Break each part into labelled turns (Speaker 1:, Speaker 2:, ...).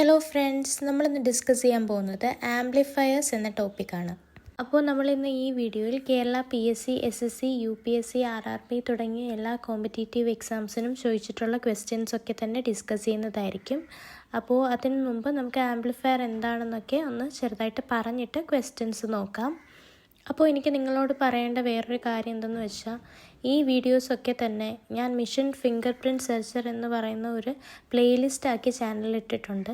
Speaker 1: Hello friends, നമ്മളിന്ന് discuss ചെയ്യാൻ പോകുന്നത് ആംപ്ലിഫയേഴ്സ് എന്ന ടോപ്പിക്കാണ്. അപ്പോൾ നമ്മളിന്ന് ഈ വീഡിയോയിൽ Kerala PSC, SSC, UPSC, RRB തുടങ്ങിയ എല്ലാ കോമ്പറ്റേറ്റീവ് എക്സാംസിനും ചോദിച്ചിട്ടുള്ള ക്വസ്റ്റ്യൻസ് ഒക്കെ തന്നെ ഡിസ്കസ് ചെയ്യുന്നതായിരിക്കും. അപ്പോൾ അതിന് മുമ്പ് നമുക്ക് ആംപ്ലിഫയർ എന്താണെന്നൊക്കെ ഒന്ന് ചെറുതായിട്ട് പറഞ്ഞിട്ട് ക്വസ്റ്റ്യൻസ് നോക്കാം. അപ്പോൾ എനിക്ക് നിങ്ങളോട് പറയേണ്ട വേറൊരു കാര്യം എന്തെന്ന് വെച്ചാൽ, ഈ വീഡിയോസൊക്കെ തന്നെ ഞാൻ മിഷൻ ഫിംഗർ പ്രിൻറ്റ് സെർച്ചർ എന്ന് പറയുന്ന ഒരു പ്ലേലിസ്റ്റ് ആക്കി ചാനലിൽ ഇട്ടിട്ടുണ്ട്.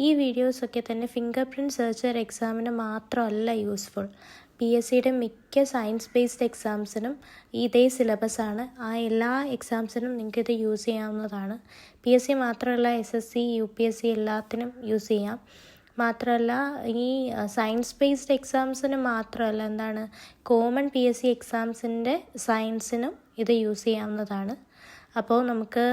Speaker 1: ഈ വീഡിയോസൊക്കെ തന്നെ ഫിംഗർ പ്രിൻറ്റ് സെർച്ചർ എക്സാമിന് മാത്രമല്ല യൂസ്ഫുൾ. PSCയുടെ മിക്ക സയൻസ് ബേസ്ഡ് എക്സാംസിനും ഇതേ സിലബസാണ്. ആ എല്ലാ എക്സാംസിനും നിങ്ങൾക്കിത് യൂസ് ചെയ്യാവുന്നതാണ്. PSC മാത്രമല്ല, SSC, UPSC എല്ലാത്തിനും യൂസ് ചെയ്യാം. മാത്രമല്ല, ഈ സയൻസ് ബേസ്ഡ് എക്സാംസിന് മാത്രമല്ല, കോമൺ PSC എക്സാംസിൻ്റെ സയൻസിനും ഇത് യൂസ് ചെയ്യാവുന്നതാണ്. അപ്പോൾ നമുക്ക്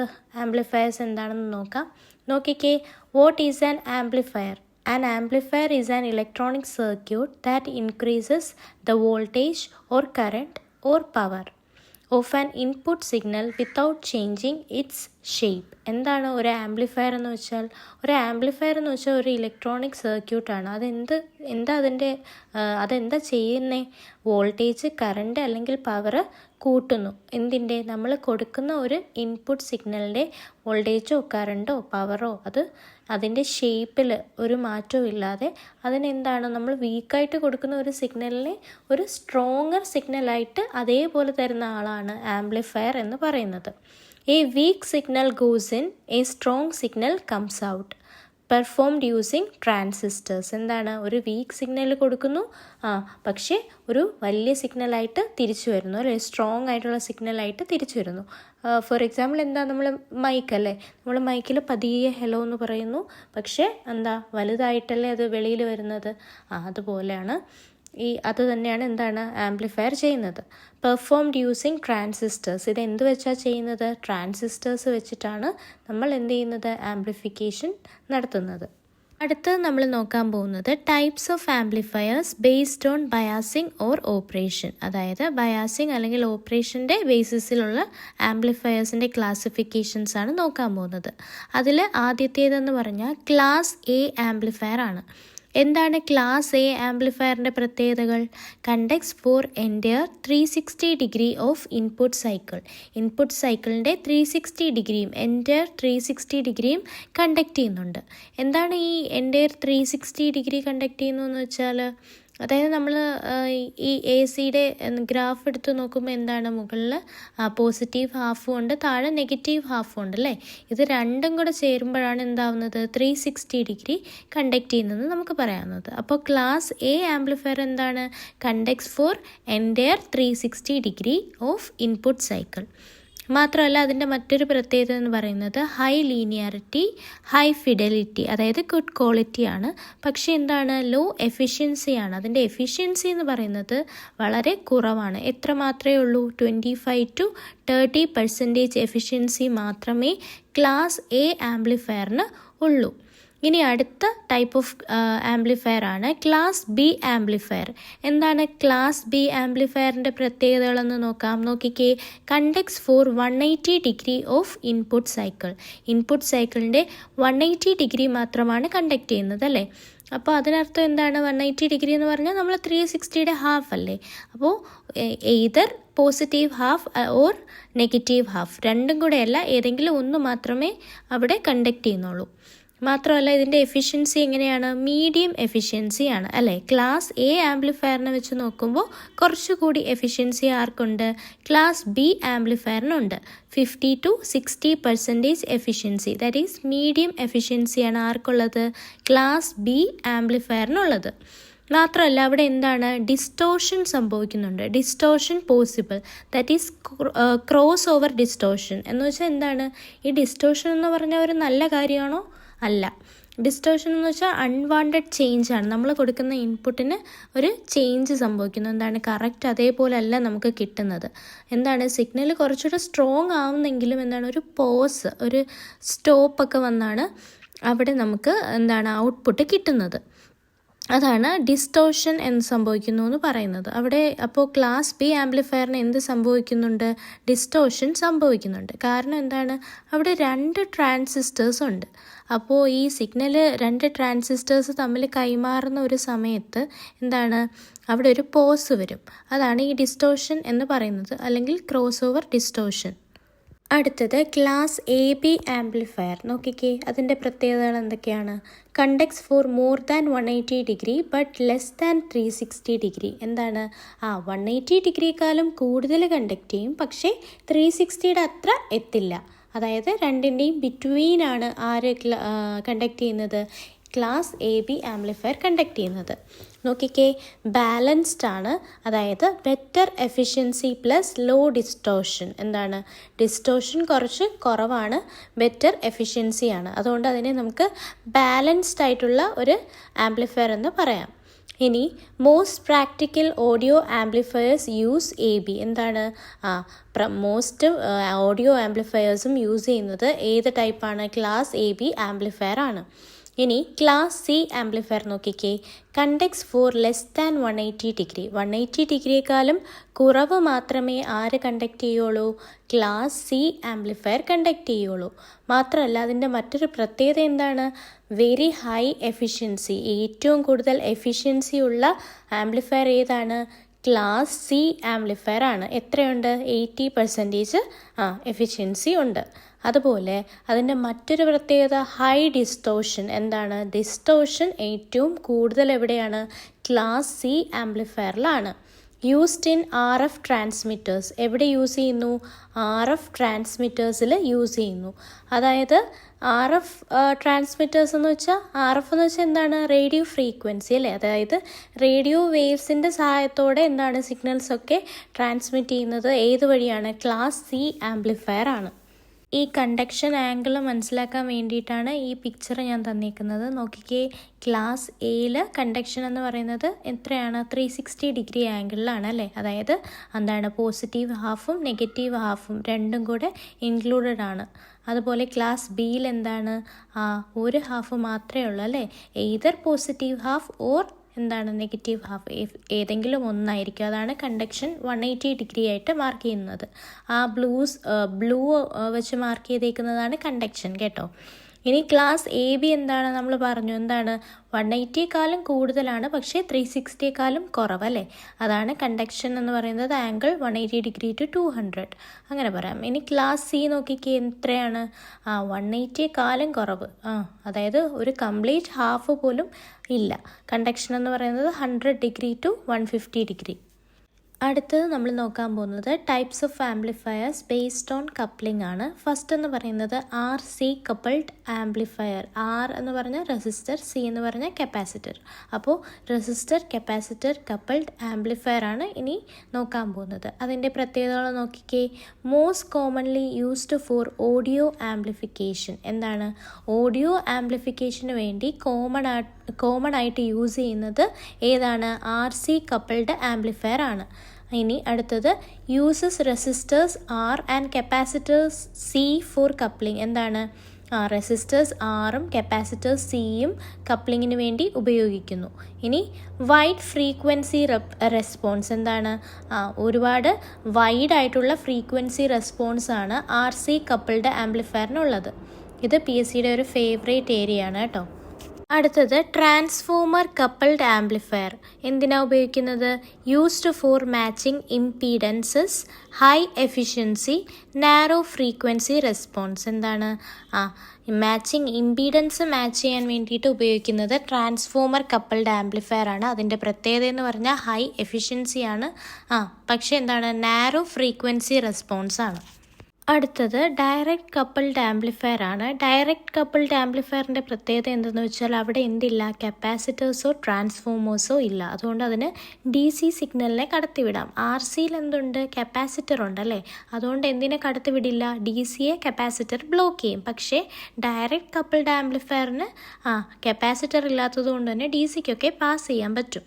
Speaker 1: ആംപ്ലിഫയേഴ്സ് എന്താണെന്ന് നോക്കാം. നോക്കിക്കേ, what is an amplifier? An amplifier is an electronic circuit that increases the voltage or current or power of an input signal without changing its shape. എന്താണ് ഒരു ആംപ്ലിഫയർ എന്ന് വെച്ചാൽ? ഒരു ആംപ്ലിഫയർ എന്ന് വെച്ചാൽ ഒരു ഇലക്ട്രോണിക് സർക്യൂട്ടാണ്. അതെന്താ ചെയ്യുന്നത്? വോൾട്ടേജ്, കറണ്ട് അല്ലെങ്കിൽ പവർ കൂട്ടുന്നു. എന്തിൻ്റെ? നമ്മൾ കൊടുക്കുന്ന ഒരു ഇൻപുട്ട് സിഗ്നലിൻ്റെ വോൾട്ടേജോ കറണ്ടോ പവറോ അതിൻ്റെ ഷേപ്പിൽ ഒരു മാറ്റവും ഇല്ലാതെ അതിനെന്താണ്, നമ്മൾ വീക്കായിട്ട് കൊടുക്കുന്ന ഒരു സിഗ്നലിനെ ഒരു സ്ട്രോങ്ങർ സിഗ്നലായിട്ട് അതേപോലെ തരുന്ന ആളാണ് ആംപ്ലിഫയർ എന്ന് പറയുന്നത്. A weak signal goes in, a strong signal comes out. Performed using transistors. എന്താണ്? ഒരു വീക്ക് സിഗ്നൽ കൊടുക്കുന്നു, പക്ഷേ ഒരു വലിയ സിഗ്നലായിട്ട് തിരിച്ചു വരുന്നു, അല്ലെ? സ്ട്രോങ് ആയിട്ടുള്ള സിഗ്നലായിട്ട് തിരിച്ചു വരുന്നു. ഫോർ എക്സാമ്പിൾ നമ്മൾ മൈക്കല്ലേ, നമ്മൾ മൈക്കിൽ പതിയെ ഹലോ എന്ന് പറയുന്നു, പക്ഷേ വലുതായിട്ടല്ലേ അത് വെളിയിൽ വരുന്നത്. അതുപോലെയാണ് അത് തന്നെയാണ് ആംപ്ലിഫയർ ചെയ്യുന്നത്. Performed using transistors. ഇത് എന്ത് വെച്ചാൽ ചെയ്യുന്നത്? ട്രാൻസിസ്റ്റേഴ്സ് വെച്ചിട്ടാണ് നമ്മൾ എന്ത് ചെയ്യുന്നത്? ആംപ്ലിഫിക്കേഷൻ നടത്തുന്നത്. അടുത്ത് നമ്മൾ നോക്കാൻ പോകുന്നത് types of amplifiers based on biasing or operation. അതായത് ബയാസിങ് അല്ലെങ്കിൽ ഓപ്പറേഷൻ്റെ ബേസിസിലുള്ള ആംപ്ലിഫയേഴ്സിൻ്റെ ക്ലാസിഫിക്കേഷൻസ് ആണ് നോക്കാൻ പോകുന്നത്. അതിൽ ആദ്യത്തേതെന്ന് പറഞ്ഞാൽ ക്ലാസ് A ആംപ്ലിഫയർ ആണ്. എന്താണ് ക്ലാസ് A ആംപ്ലിഫയറിൻ്റെ പ്രത്യേകതകൾ? Conducts four entire 360 degree of input cycle. Input സൈക്കിളിൻ്റെ 360 ഡിഗ്രിയും എൻറ്റയർ 360 ഡിഗ്രിയും കണ്ടക്ട് ചെയ്യുന്നുണ്ട്. എന്താണ് ഈ എൻറ്റയർ 360 ഡിഗ്രി കണ്ടക്ട് ചെയ്യുന്നതെന്ന് വെച്ചാൽ, അതായത് നമ്മൾ ഈ AC-യുടെ ഗ്രാഫ് എടുത്ത് നോക്കുമ്പോൾ എന്താണ്, മുകളിൽ പോസിറ്റീവ് ഹാഫും ഉണ്ട്, താഴെ നെഗറ്റീവ് ഹാഫും ഉണ്ട്, അല്ലേ? ഇത് രണ്ടും കൂടെ ചേരുമ്പോഴാണ് എന്താവുന്നത്? 360 ഡിഗ്രി കണ്ടക്ട് ചെയ്യുന്നത് നമുക്ക് പറയാവുന്നത്. അപ്പോൾ ക്ലാസ് A ആംപ്ലിഫയർ എന്താണ്? Conducts four entire 360 degree of input cycle. മാത്രമല്ല, അതിൻ്റെ മറ്റൊരു പ്രത്യേകത എന്ന് പറയുന്നത് ഹൈ ലീനിയാരിറ്റി, ഹൈ ഫിഡലിറ്റി, അതായത് ഗുഡ് ക്വാളിറ്റിയാണ്. പക്ഷേ എന്താണ്? ലോ എഫിഷ്യൻസിയാണ്. അതിൻ്റെ എഫിഷ്യൻസി എന്ന് പറയുന്നത് വളരെ കുറവാണ്. എത്ര മാത്രമേ ഉള്ളൂ? 25-30% എഫിഷ്യൻസി മാത്രമേ ക്ലാസ് A ആംപ്ലിഫയറിന് ഉള്ളൂ. ഇനി അടുത്ത ടൈപ്പ് ഓഫ് ആംപ്ലിഫയർ ആണ് ക്ലാസ് B ആംപ്ലിഫയർ. എന്താണ് ക്ലാസ് B ആംപ്ലിഫയറിൻ്റെ പ്രത്യേകതകളെന്ന് നോക്കാം. നോക്കിക്കേ, conducts for 180 degree of input cycle. Input സൈക്കിളിൻ്റെ 180 ഡിഗ്രി മാത്രമാണ് കണ്ടക്ട് ചെയ്യുന്നത്, അല്ലേ? അപ്പോൾ അതിനർത്ഥം എന്താണ്? 180 ഡിഗ്രി എന്ന് പറഞ്ഞാൽ നമ്മൾ 360യുടെ ഹാഫ് അല്ലേ? അപ്പോൾ either positive half or negative half, രണ്ടും കൂടെയല്ല, ഏതെങ്കിലും ഒന്ന് മാത്രമേ അവിടെ കണ്ടക്ട് ചെയ്യുന്നുള്ളൂ. മാത്രമല്ല, ഇതിൻ്റെ എഫിഷ്യൻസി എങ്ങനെയാണ്? മീഡിയം എഫിഷ്യൻസിയാണ്, അല്ലേ? ക്ലാസ് A ആംപ്ലിഫയറിനെ വെച്ച് നോക്കുമ്പോൾ കുറച്ചുകൂടി എഫിഷ്യൻസി ആർക്കുണ്ട്? ക്ലാസ് B ആംപ്ലിഫയറിനുണ്ട്. 50-60% എഫിഷ്യൻസി, ദാറ്റ് ഈസ് മീഡിയം എഫിഷ്യൻസിയാണ് ആർക്കുള്ളത്? ക്ലാസ് B ആംപ്ലിഫയറിനുള്ളത്. മാത്രമല്ല, അവിടെ എന്താണ്? ഡിസ്റ്റോർഷൻ സംഭവിക്കുന്നുണ്ട്. Distortion possible, that is cross over distortion. എന്ന് വെച്ചാൽ എന്താണ്? ഈ ഡിസ്റ്റോർഷൻ എന്ന് പറഞ്ഞാൽ ഒരു നല്ല കാര്യമാണോ? അല്ല. ഡിസ്റ്റോർഷൻ എന്ന് വെച്ചാൽ അൺവാണ്ടഡ് ചേഞ്ച് ആണ്. നമ്മൾ കൊടുക്കുന്ന ഇൻപുട്ടിന് ഒരു ചേഞ്ച് സംഭവിക്കുന്നു. എന്താണ്? കറക്റ്റ് അതേപോലെ അല്ല നമുക്ക് കിട്ടുന്നത്. എന്താണ്? സിഗ്നൽ കുറച്ചുകൂടെ സ്ട്രോങ് ആവുന്നെങ്കിലും ഒരു പോസ്, ഒരു സ്റ്റോപ്പൊക്കെ വന്നാണ് അവിടെ നമുക്ക് ഔട്ട്പുട്ട് കിട്ടുന്നത്. അതാണ് ഡിസ്റ്റോർഷൻ എന്ന് സംഭവിക്കുന്നു എന്ന് പറയുന്നത്. അവിടെ അപ്പോൾ ക്ലാസ് B ആംപ്ലിഫയറിന് എന്ത് സംഭവിക്കുന്നുണ്ട്? ഡിസ്റ്റോർഷൻ സംഭവിക്കുന്നുണ്ട്. കാരണം എന്താണ്? അവിടെ 2 ട്രാൻസിസ്റ്റേഴ്സ് ഉണ്ട്. അപ്പോൾ ഈ സിഗ്നൽ 2 ട്രാൻസിസ്റ്റേഴ്സ് തമ്മിൽ കൈമാറുന്ന ഒരു സമയത്ത് എന്താണ്, അവിടെ ഒരു പോസ് വരും. അതാണ് ഈ ഡിസ്റ്റോർഷൻ എന്ന് പറയുന്നത്, അല്ലെങ്കിൽ ക്രോസ് ഓവർ ഡിസ്റ്റോർഷൻ. അടുത്തത് ക്ലാസ് AB ആംപ്ലിഫയർ. നോക്കിക്കേ, അതിൻ്റെ പ്രത്യേകതകൾ എന്തൊക്കെയാണ്? Conducts for more than 180 degree but less than 360 degree. എന്താണ്? 180 ഡിഗ്രിക്കാളും കൂടുതൽ കണ്ടക്ട് ചെയ്യും, പക്ഷേ 360യുടെ അത്ര എത്തില്ല. അതായത് രണ്ടിൻ്റെയും ബിറ്റ്വീനാണ് ആര് കണ്ടക്ട് ചെയ്യുന്നത്? ക്ലാസ് AB ആംപ്ലിഫയർ കണ്ടക്ട് ചെയ്യുന്നത്. നോക്കിക്കേ, ബാലൻസ്ഡ് ആണ്. അതായത് better efficiency plus low distortion. എന്താണ്? ഡിസ്റ്റോർഷൻ കുറച്ച് കുറവാണ്, ബെറ്റർ എഫിഷ്യൻസി ആണ്. അതുകൊണ്ട് അതിനെ നമുക്ക് ബാലൻസ്ഡ് ആയിട്ടുള്ള ഒരു ആംപ്ലിഫയർ എന്ന് പറയാം. ഇനി most practical audio amplifiers use AB. എന്താണ്? മോസ്റ്റ് ഓഡിയോ ആംപ്ലിഫയേഴ്സും യൂസ് ചെയ്യുന്നത് ഏത് ടൈപ്പാണ്? ക്ലാസ് AB ആംപ്ലിഫയർ ആണ്. ഇനി ക്ലാസ് C ആംപ്ലിഫയർ നോക്കിക്കേ, conducts for less than 180 degree. 180 ഡിഗ്രിയേക്കാളും കുറവ് മാത്രമേ ആര് കണ്ടക്ട് ചെയ്യുള്ളൂ? ക്ലാസ് C ആംപ്ലിഫയർ കണ്ടക്ട് ചെയ്യുള്ളൂ. മാത്രമല്ല അതിൻ്റെ മറ്റൊരു പ്രത്യേകത എന്താണ്? Very high efficiency. ഏറ്റവും കൂടുതൽ എഫിഷ്യൻസി ഉള്ള ആംപ്ലിഫയർ ഏതാണ്? ക്ലാസ് C ആംപ്ലിഫയർ ആണ്. എത്രയുണ്ട്? 80% എഫിഷ്യൻസി ഉണ്ട്. അതുപോലെ അതിൻ്റെ മറ്റൊരു പ്രത്യേകത ഹൈ ഡിസ്റ്റോർഷൻ. എന്താണ്? ഡിസ്റ്റോർഷൻ ഏറ്റവും കൂടുതൽ എവിടെയാണ്? ക്ലാസ് C ആംപ്ലിഫയറിലാണ്. Used in RF transmitters. എവിടെ യൂസ് ചെയ്യുന്നു? RF ട്രാൻസ്മിറ്റേഴ്സിൽ യൂസ് ചെയ്യുന്നു. അതായത് RF ട്രാൻസ്മിറ്റേഴ്സ് എന്ന് വെച്ചാൽ, RF എന്ന് വെച്ചാൽ എന്താണ്? റേഡിയോ ഫ്രീക്വൻസി അല്ലേ? അതായത് റേഡിയോ വേവ്സിൻ്റെ സഹായത്തോടെ എന്താണ് സിഗ്നൽസൊക്കെ ട്രാൻസ്മിറ്റ് ചെയ്യുന്നത് ഏത് വഴിയാണ്? ക്ലാസ് C ആംപ്ലിഫയർ ആണ്. ഈ കണ്ടക്ഷൻ ആംഗിൾ മനസ്സിലാക്കാൻ വേണ്ടിയിട്ടാണ് ഈ പിക്ചർ ഞാൻ തന്നിരിക്കുന്നത്. നോക്കിക്കേ, ക്ലാസ് Aയിൽ കണ്ടക്ഷൻ എന്ന് പറയുന്നത് എത്രയാണ്? 360 ഡിഗ്രി ആംഗിളിലാണ് അല്ലേ? അതായത് എന്താണ്? പോസിറ്റീവ് ഹാഫും നെഗറ്റീവ് ഹാഫും രണ്ടും കൂടെ ഇൻക്ലൂഡഡ് ആണ്. അതുപോലെ ക്ലാസ് Bയിൽ എന്താണ്? ഒരു ഹാഫ് മാത്രമേ ഉള്ളൂ അല്ലേ? എയ്തർ പോസിറ്റീവ് ഹാഫ് ഓർ എന്താണ്? Negative half. ഏതെങ്കിലും ഒന്നായിരിക്കും. അതാണ് കണ്ടക്ഷൻ 180 ഡിഗ്രി ആയിട്ട് മാർക്ക് ചെയ്യുന്നത്. ബ്ലൂ വെച്ച് മാർക്ക് ചെയ്തേക്കുന്നതാണ് കണ്ടക്ഷൻ കേട്ടോ. ഇനി ക്ലാസ് AB എന്താണ്? നമ്മൾ പറഞ്ഞു എന്താണ്? 180ക്കാളും കൂടുതലാണ്, പക്ഷേ 360ക്കാളും കുറവല്ലേ? അതാണ് കണ്ടക്ഷൻ എന്ന് പറയുന്നത്. ആംഗിൾ 180 ഡിഗ്രി ടു 200 അങ്ങനെ പറയാം. ഇനി ക്ലാസ് C നോക്കിക്കേ, എത്രയാണ്? 180ക്കാളും കുറവ്. അതായത് ഒരു കംപ്ലീറ്റ് ഹാഫ് പോലും ഇല്ല. കണ്ടക്ഷൻ എന്ന് പറയുന്നത് 100 ഡിഗ്രി ടു 150 ഡിഗ്രി. അടുത്തത് നമ്മൾ നോക്കാൻ പോകുന്നത് types of amplifiers based on coupling ആണ്. ഫസ്റ്റ് എന്ന് പറയുന്നത് RC കപ്പിൾഡ് ആംപ്ലിഫയർ. R എന്ന് പറഞ്ഞാൽ റെസിസ്റ്റർ, C എന്ന് പറഞ്ഞാൽ കപ്പാസിറ്റർ. അപ്പോൾ റെസിസ്റ്റർ കപ്പാസിറ്റർ കപ്പിൾഡ് ആംപ്ലിഫയർ ആണ് ഇനി നോക്കാൻ പോകുന്നത്. അതിൻ്റെ പ്രത്യേകതകൾ നോക്കിക്കേ. Most commonly used for audio amplification. എന്താണ്? ഓഡിയോ ആംപ്ലിഫിക്കേഷന് വേണ്ടി കോമൺ ആയിട്ട് യൂസ് ചെയ്യുന്നത് ഏതാണ്? RC കപ്പിൾഡ് ആംപ്ലിഫയർ ആണ്. ഇനി അടുത്തത് uses resistors R and capacitors C for coupling. എന്താണ്? റെസിസ്റ്റേഴ്സ് Rഉം കപ്പാസിറ്റേഴ്സ് Cയും കപ്ലിങ്ങിന് വേണ്ടി ഉപയോഗിക്കുന്നു. ഇനി വൈഡ് ഫ്രീക്വൻസി റെസ്പോൺസ്. എന്താണ്? ഒരുപാട് വൈഡായിട്ടുള്ള ഫ്രീക്വൻസി റെസ്പോൺസാണ് RC കപ്പിൾഡ് ആംപ്ലിഫയറിനുള്ളത്. ഇത് PSCയുടെ ഒരു ഫേവറേറ്റ് ഏരിയ ആണ് കേട്ടോ. അടുത്തത് ട്രാൻസ്ഫോമർ കപ്പിൾഡ് ആംപ്ലിഫയർ. എന്തിനാണ് ഉപയോഗിക്കുന്നത്? Used for matching impedances, high efficiency, narrow frequency response. എന്താണ്? മാച്ചിങ് ഇംപീഡൻസ് മാച്ച് ചെയ്യാൻ വേണ്ടിയിട്ട് ഉപയോഗിക്കുന്നത് ട്രാൻസ്ഫോമർ കപ്പിൾഡ് ആംപ്ലിഫയർ ആണ്. അതിൻ്റെ പ്രത്യേകത എന്ന് പറഞ്ഞാൽ ഹൈ എഫിഷ്യൻസിയാണ്, പക്ഷേ എന്താണ്? നാരോ ഫ്രീക്വൻസി റെസ്പോൺസ് ആണ്. അടുത്തത് ഡയറക്റ്റ് കപ്പിൾഡ് ആംപ്ലിഫയർ ആണ്. ഡയറക്റ്റ് കപ്പിൾഡ് ആംപ്ലിഫയറിൻ്റെ പ്രത്യേകത എന്തെന്ന് വെച്ചാൽ അവിടെ എന്തില്ല? കപ്പാസിറ്റേഴ്സോ ട്രാൻസ്ഫോമേഴ്സോ ഇല്ല. അതുകൊണ്ട് അതിന് DC സിഗ്നലിനെ കടത്തിവിടാം. RCയിൽ എന്തുണ്ട്? കപ്പാസിറ്റർ ഉണ്ടല്ലേ? അതുകൊണ്ട് എന്തിനെ കടത്തിവിടില്ല? DCയെ കപ്പാസിറ്റർ ബ്ലോക്ക് ചെയ്യും. പക്ഷേ ഡയറക്റ്റ് കപ്പിൾഡ് ആംപ്ലിഫയറിന് കപ്പാസിറ്റർ ഇല്ലാത്തത് കൊണ്ട് തന്നെ DCക്കൊക്കെ പാസ് ചെയ്യാൻ പറ്റും.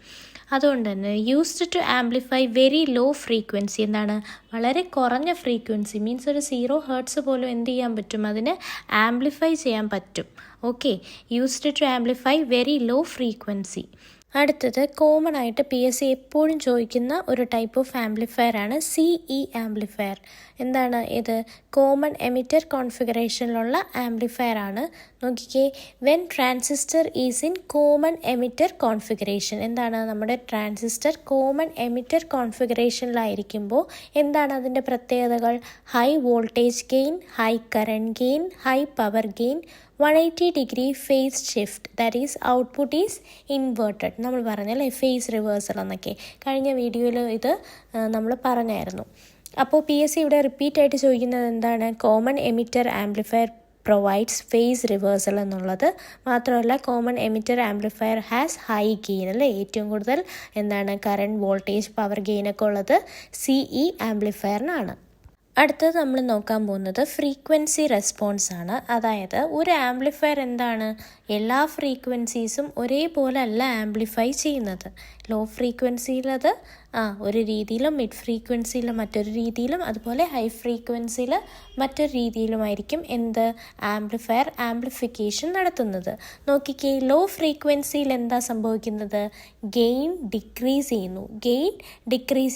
Speaker 1: അതുകൊണ്ട് തന്നെ used to amplify very low frequency. എന്താണ്? വളരെ കുറഞ്ഞ ഫ്രീക്വൻസി മീൻസ് ഒരു 0 ഹെർട്സ് പോലും എന്ത് ചെയ്യാൻ പറ്റും? അതിന് ആംപ്ലിഫൈ ചെയ്യാൻ പറ്റും. Okay, used to amplify very low frequency. അടുത്തത് കോമൺ ആയിട്ട് PSC എപ്പോഴും ചോദിക്കുന്ന ഒരു ടൈപ്പ് ഓഫ് ആംപ്ലിഫയർ ആണ് CE ആംപ്ലിഫയർ. എന്താണ് ഇത്? കോമൺ എമിറ്റർ കോൺഫിഗറേഷനിലുള്ള ആംപ്ലിഫയർ ആണ്. നോക്കിക്കേ, when transistor is in common emitter configuration. എന്താണ്? നമ്മുടെ ട്രാൻസിസ്റ്റർ കോമൺ എമിറ്റർ കോൺഫിഗറേഷനിലായിരിക്കുമ്പോൾ എന്താണ് അതിൻ്റെ പ്രത്യേകതകൾ? High voltage gain, high current gain, high power gain, 180 degree phase shift, that is output is inverted. നമ്മൾ പറഞ്ഞല്ലേ ഫേസ് റിവേഴ്സൽ എന്നൊക്കെ കഴിഞ്ഞ വീഡിയോയിൽ ഇത് നമ്മൾ പറഞ്ഞായിരുന്നു. അപ്പോൾ PSC ഇവിടെ റിപ്പീറ്റ് ആയിട്ട് ചോദിക്കുന്നത് എന്താണ്? Common emitter amplifier provides phase reversal എന്നുള്ളത്. മാത്രമല്ല common emitter amplifier has high gain അല്ലേ, ഏറ്റവും കൂടുതൽ എന്താണ് കറണ്ട് വോൾട്ടേജ് പവർ ഗെയിനൊക്കെ ഉള്ളത് CE ആംപ്ലിഫയറിനാണ്. അടുത്തത് നമ്മൾ നോക്കാൻ പോകുന്നത് ഫ്രീക്വൻസി റെസ്പോൺസ് ആണ്. അതായത് ഒരു ആംപ്ലിഫയർ എന്താണ്, എല്ലാ ഫ്രീക്വൻസീസും ഒരേപോലെ അല്ല ആംപ്ലിഫൈ ചെയ്യുന്നത്. ലോ ഫ്രീക്വൻസിയിലത് ഒരു രീതിയിലും, മിഡ് ഫ്രീക്വൻസിയിൽ മറ്റൊരു രീതിയിലും, അതുപോലെ ഹൈ ഫ്രീക്വൻസിയിൽ മറ്റൊരു രീതിയിലുമായിരിക്കും എന്ത് ആംപ്ലിഫയർ ആംപ്ലിഫിക്കേഷൻ നടത്തുന്നത്. നോക്കിക്കേ, ലോ ഫ്രീക്വൻസിയിൽ എന്താ സംഭവിക്കുന്നത്? ഗെയിൻ ഡിക്രീസ്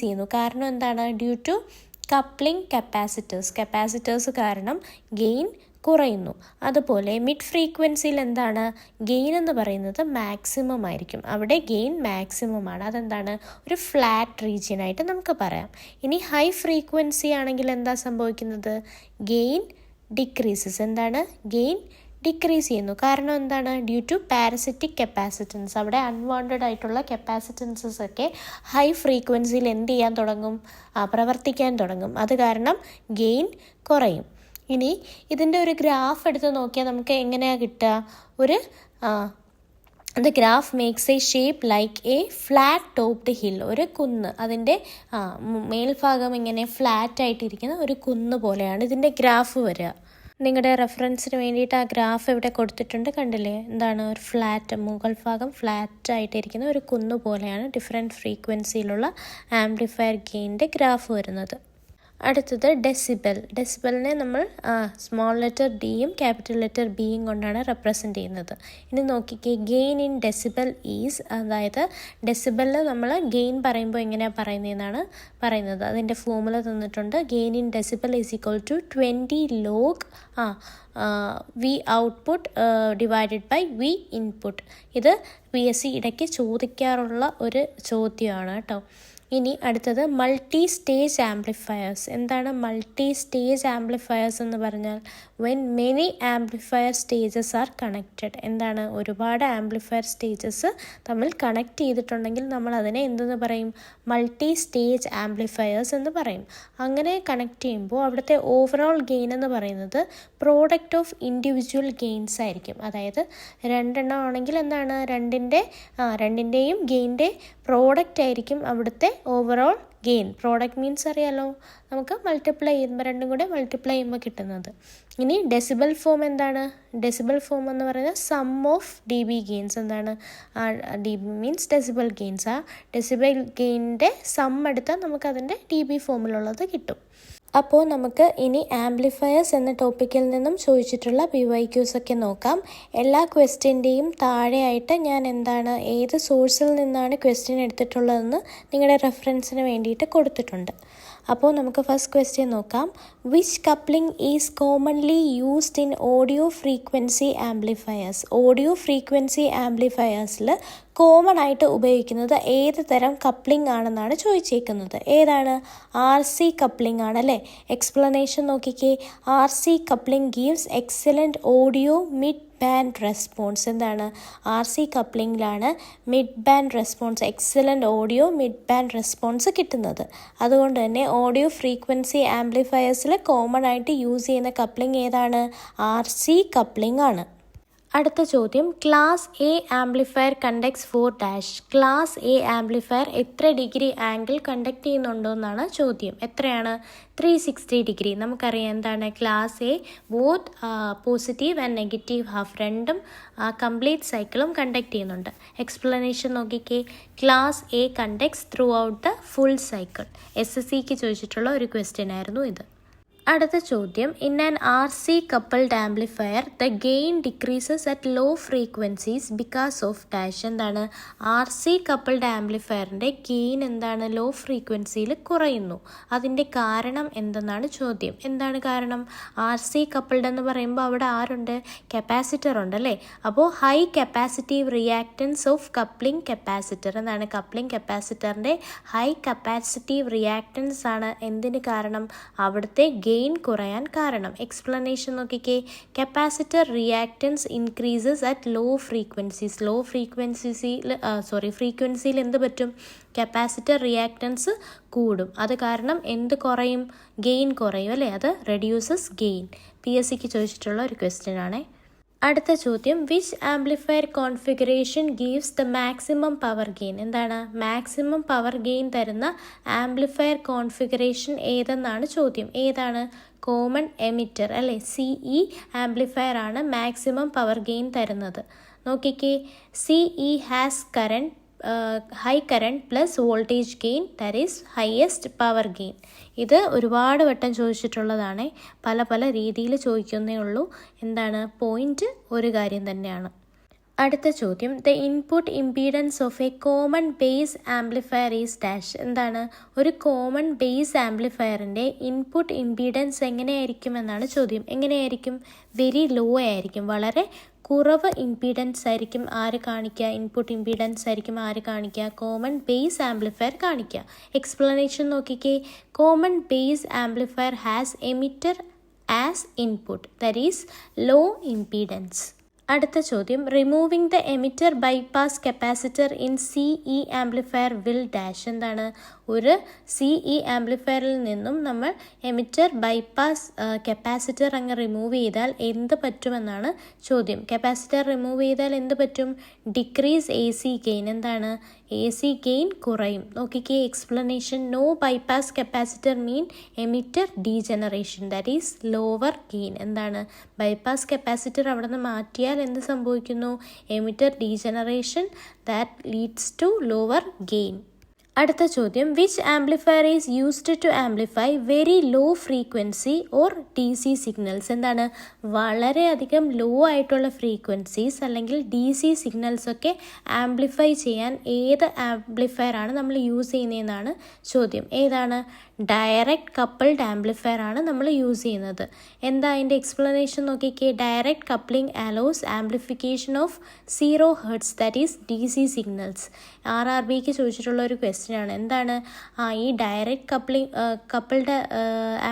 Speaker 1: ചെയ്യുന്നു. കാരണം എന്താണ്? ഡ്യൂ ടു കപ്ലിംഗ് കപ്പാസിറ്റേഴ്സ് കാരണം ഗെയിൻ കുറയുന്നു. അതുപോലെ മിഡ് ഫ്രീക്വൻസിയിൽ എന്താണ്? ഗെയിൻ എന്ന് പറയുന്നത് മാക്സിമം ആയിരിക്കും. അവിടെ ഗെയിൻ മാക്സിമം ആണ്. അതെന്താണ്? ഒരു ഫ്ലാറ്റ് റീജിയനായിട്ട് നമുക്ക് പറയാം. ഇനി ഹൈ ഫ്രീക്വൻസി ആണെങ്കിൽ എന്താ സംഭവിക്കുന്നത്? Gain decreases. എന്താണ്? ഗെയിൻ ഡിക്രീസ് ചെയ്യുന്നു. കാരണം എന്താണ്? Due to parasitic capacitance. അവിടെ അൺവാണ്ടഡ് ആയിട്ടുള്ള കപ്പാസിറ്റൻസസ് ഒക്കെ ഹൈ ഫ്രീക്വൻസിയിൽ എന്ത് ചെയ്യാൻ തുടങ്ങും? പ്രവർത്തിക്കാൻ തുടങ്ങും. അത് കാരണം ഗെയിൻ കുറയും. ഇനി ഇതിൻ്റെ ഒരു ഗ്രാഫ് എടുത്ത് നോക്കിയാൽ നമുക്ക് എങ്ങനെയാണ് കിട്ടുക? the graph makes a shape like a flat topped hill. ഒരു കുന്ന്, അതിൻ്റെ മേൽഭാഗം ഇങ്ങനെ ഫ്ലാറ്റ് ആയിട്ടിരിക്കുന്ന ഒരു കുന്ന് പോലെയാണ് ഇതിൻ്റെ ഗ്രാഫ് വരിക. നിങ്ങളുടെ റെഫറൻസിന് വേണ്ടിയിട്ട് ആ ഗ്രാഫ് ഇവിടെ കൊടുത്തിട്ടുണ്ട്, കണ്ടില്ലേ? എന്താണ്? ഒരു ഫ്ലാറ്റ്, മുകൾ ഭാഗം ഫ്ലാറ്റ് ആയിട്ടിരിക്കുന്ന ഒരു കുന്ന് പോലെയാണ് ഡിഫറെൻറ്റ് ഫ്രീക്വൻസിയിലുള്ള ആംപ്ലിഫയർ ഗെയിൻ്റെ ഗ്രാഫ് വരുന്നത്. അടുത്തത് ഡെസിബലിനെ നമ്മൾ സ്മോൾ ലെറ്റർ ഡിയും ക്യാപിറ്റൽ ലെറ്റർ ബിയും കൊണ്ടാണ് റെപ്രസെൻ്റ് ചെയ്യുന്നത്. ഇനി നോക്കിക്കേ, ഗെയിൻ ഇൻ ഡെസിബൽ ഈസ്, അതായത് ഡെസിബലിൽ നമ്മൾ ഗെയിൻ പറയുമ്പോൾ എങ്ങനെയാണ് പറയുന്നതെന്നാണ് പറയുന്നത്. അതിൻ്റെ ഫോർമുല തന്നിട്ടുണ്ട്. Gain in decibel is equal to 20 log V output divided by V input. ഇത് PSC ഇടയ്ക്ക് ചോദിക്കാറുള്ള ഒരു ചോദ്യമാണ് കേട്ടോ. ഇനി അടുത്തത് മൾട്ടി സ്റ്റേജ് ആംപ്ലിഫയേഴ്സ്. എന്താണ് മൾട്ടി സ്റ്റേജ് ആംപ്ലിഫയേഴ്സ് എന്ന് പറഞ്ഞാൽ? When many amplifier stages are connected. എന്താണ്? ഒരുപാട് ആംപ്ലിഫയർ സ്റ്റേജസ് തമ്മിൽ കണക്ട് ചെയ്തിട്ടുണ്ടെങ്കിൽ നമ്മൾ അതിനെ എന്തെന്ന് പറയും? മൾട്ടി സ്റ്റേജ് ആംപ്ലിഫയേഴ്സ് എന്ന് പറയും. അങ്ങനെ കണക്ട് ചെയ്യുമ്പോൾ അവിടുത്തെ ഓവറോൾ ഗെയിൻ എന്ന് പറയുന്നത് പ്രോഡക്റ്റ് ഓഫ് ഇൻഡിവിജ്വൽ ഗെയിൻസ് ആയിരിക്കും. അതായത് രണ്ടെണ്ണം ആണെങ്കിൽ എന്താണ്? രണ്ടിൻ്റെയും ഗെയിൻ്റെ പ്രോഡക്റ്റ് ആയിരിക്കും അവിടുത്തെ ഓവറോൾ ഗെയിൻ. പ്രോഡക്റ്റ് മീൻസ് അറിയാലോ, നമുക്ക് മൾട്ടിപ്ലൈ ചെയ്യുമ്പോൾ രണ്ടും കൂടെ മൾട്ടിപ്ലൈ ചെയ്യുമ്പോൾ കിട്ടുന്നത്. ഇനി ഡെസിബൽ ഫോം എന്താണ്? ഡെസിബൽ ഫോം എന്ന് പറയുന്നത് സം ഓഫ് DB ഗെയിൻസ്. എന്താണ്? DB means decibel gains. ആ ഡെസിബൽ ഗെയിനിൻ്റെ സം എടുത്താൽ നമുക്കതിൻ്റെ DB ഫോമിലുള്ളത് കിട്ടും. അപ്പോൾ നമുക്ക് ഇനി ആംപ്ലിഫയേഴ്സ് എന്ന ടോപ്പിക്കിൽ നിന്നും ചോദിച്ചിട്ടുള്ള PYQs ഒക്കെ നോക്കാം. എല്ലാ ക്വസ്റ്റ്യൻ്റെയും താഴെയായിട്ട് ഞാൻ ഏത് സോഴ്സിൽ നിന്നാണ് ക്വസ്റ്റ്യൻ എടുത്തിട്ടുള്ളതെന്ന് നിങ്ങളുടെ റെഫറൻസിന് വേണ്ടിയിട്ട് കൊടുത്തിട്ടുണ്ട്. അപ്പോൾ നമുക്ക് ഫസ്റ്റ് ക്വസ്റ്റ്യൻ നോക്കാം. Which coupling is commonly used in audio frequency amplifiers? Audio frequency ആംപ്ലിഫയേഴ്സിൽ കോമൺ ആയിട്ട് ഉപയോഗിക്കുന്നത് ഏത് തരം കപ്ലിംഗ് ആണെന്നാണ് ചോദിച്ചേക്കുന്നത്. ഏതാണ്? RC കപ്ലിംഗ് ആണല്ലേ. എക്സ്പ്ലനേഷൻ നോക്കിക്കേ. RC coupling gives excellent audio mid band response. എന്താണ്? RC കപ്ലിങ്ങിലാണ് mid band response, excellent audio mid band response കിട്ടുന്നത്. അതുകൊണ്ട് തന്നെ ഓഡിയോ ഫ്രീക്വൻസി ആംപ്ലിഫയേഴ്സിൽ കോമൺ ആയിട്ട് യൂസ് ചെയ്യുന്ന കപ്ലിംഗ് ഏതാണ്? RC കപ്ലിംഗ് ആണ്. അടുത്ത ചോദ്യം, class A amplifier conducts 4 class A amplifier എത്ര ഡിഗ്രി ആംഗിൾ കണ്ടക്ട് ചെയ്യുന്നുണ്ടോ എന്നാണ് ചോദ്യം. എത്രയാണ്? 360 ഡിഗ്രി. നമുക്കറിയാം എന്താണ് class A both positive and negative half രണ്ടും കംപ്ലീറ്റ് സൈക്കിളും കണ്ടക്ട് ചെയ്യുന്നുണ്ട്. എക്സ്പ്ലനേഷൻ നോക്കിക്കേ. Class A conducts throughout the full cycle. SSCക്ക് ചോദിച്ചിട്ടുള്ള ഒരു ക്വസ്റ്റ്യൻ ആയിരുന്നു ഇത്. അടുത്ത ചോദ്യം, in an R C coupled amplifier the gain decreases at low frequencies because of dash. എന്താണ്? ആർ സി കപ്പിൾഡ് ആംപ്ലിഫയറിൻ്റെ ഗെയിൻ എന്താണ്? ലോ ഫ്രീക്വൻസിയിൽ കുറയുന്നു. അതിൻ്റെ കാരണം എന്തെന്നാണ് ചോദ്യം. എന്താണ് കാരണം? ആർ സി കപ്പിൾഡ് എന്ന് പറയുമ്പോൾ അവിടെ ആരുണ്ട്? കപ്പാസിറ്റർ ഉണ്ടല്ലേ. അപ്പോൾ high capacitive reactance of coupling capacitor. എന്താണ്? കപ്ലിംഗ് കപ്പാസിറ്ററിൻ്റെ ഹൈ കപ്പാസിറ്റീവ് റിയാക്റ്റൻസ് ആണ് എന്തിന് കാരണം? അവിടുത്തെ ഗെയിൻ കുറയാൻ കാരണം. എക്സ്പ്ലനേഷൻ നോക്കിക്കേ. Capacitor reactance increases at low frequencies. Low ഫ്രീക്വൻസിയിൽ എന്ത് പറ്റും? കപ്പാസിറ്റർ റിയാക്റ്റൻസ് കൂടും. അത് കാരണം എന്ത് കുറയും? ഗെയിൻ കുറയും അല്ലേ. അത് റെഡ്യൂസസ് ഗെയിൻ. PSCക്ക് ചോദിച്ചിട്ടുള്ള ഒരു ക്വസ്റ്റ്യൻ ആണേ. അടുത്ത ചോദ്യം, which amplifier configuration gives the maximum power gain. എന്താണ്? മാക്സിമം പവർ ഗെയിൻ തരുന്ന ആംപ്ലിഫയർ കോൺഫിഗറേഷൻ ഏതെന്നാണ് ചോദ്യം. ഏതാണ്? കോമൺ എമിറ്റർ അല്ലേ. CE ആംപ്ലിഫയർ ആണ് മാക്സിമം പവർ ഗെയിൻ തരുന്നത്. നോക്കിക്കേ, CE has current high current plus voltage gain, that is highest power gain. ഇത് ഒരുപാട് വട്ടം ചോദിച്ചിട്ടുള്ളതാണ്. പല രീതിയിൽ ചോദിക്കുന്നേ ഉള്ളൂ. എന്താണ്? പോയിന്റ് ഒരു കാര്യം തന്നെയാണ്. അടുത്ത ചോദ്യം, the input impedance of A common base amplifier is dash. എന്താണ്? ഒരു കോമൺ ബേസ് ആംപ്ലിഫയറിൻ്റെ ഇൻപുട്ട് ഇംപീഡൻസ് എങ്ങനെയായിരിക്കും എന്നാണ് ചോദ്യം. എങ്ങനെയായിരിക്കും? വെരി ലോ ആയിരിക്കും. വളരെ കുറവ് ഇംപീഡൻസ് ആയിരിക്കും ആര് കാണിക്കുക? ഇൻപുട്ട് ഇംപീഡൻസ് ആയിരിക്കും ആര് കാണിക്കുക? കോമൺ ബേസ് ആംപ്ലിഫയർ കാണിക്കുക. എക്സ്പ്ലനേഷൻ നോക്കിക്കേ. Common base amplifier has emitter as input, that is low impedance. അടുത്ത ചോദ്യം, removing the emitter bypass capacitor in CE amplifier will dash. എന്താണ്? ഒരു CE ആംപ്ലിഫയറിൽ നിന്നും നമ്മൾ എമിറ്റർ ബൈപ്പാസ് കപ്പാസിറ്റർ അങ്ങ് റിമൂവ് ചെയ്താൽ എന്ത് പറ്റുമെന്നാണ് ചോദ്യം. കപ്പാസിറ്റർ റിമൂവ് ചെയ്താൽ എന്ത് പറ്റും? Decrease AC gain. എന്താണ്? AC ഗെയിൻ കുറയും. നോക്കിക്കേ explanation. No bypass capacitor mean emitter degeneration, that is lower gain. എന്താണ്? ബൈപ്പാസ് കപ്പാസിറ്റർ അവിടെ നിന്ന് മാറ്റിയാൽ എന്ത് സംഭവിക്കുന്നു? Emitter degeneration, that leads to lower gain. അടുത്ത ചോദ്യം, which amplifier is used to amplify very low frequency or DC signals. എന്താണ്? വളരെയധികം ലോ ആയിട്ടുള്ള ഫ്രീക്വൻസീസ് അല്ലെങ്കിൽ DC സിഗ്നൽസ് ഒക്കെ ആംപ്ലിഫൈ ചെയ്യാൻ ഏത് ആംപ്ലിഫയർ ആണ് നമ്മൾ യൂസ് ചെയ്യുന്നതെന്നാണ് ചോദ്യം. ഏതാണ്? ഡയറക്റ്റ് കപ്പിൾഡ് ആംപ്ലിഫയർ ആണ് നമ്മൾ യൂസ് ചെയ്യുന്നത്. എന്താ അതിൻ്റെ എക്സ്പ്ലനേഷൻ നോക്കിക്കേ. Direct coupling allows amplification of 0 Hz, that is DC signals. RRBക്ക് ചോദിച്ചിട്ടുള്ള ഒരു ക്വസ്റ്റ്യൻ ആണ്. എന്താണ്? ഈ ഡയറക്റ്റ് കപ്പിൾഡ്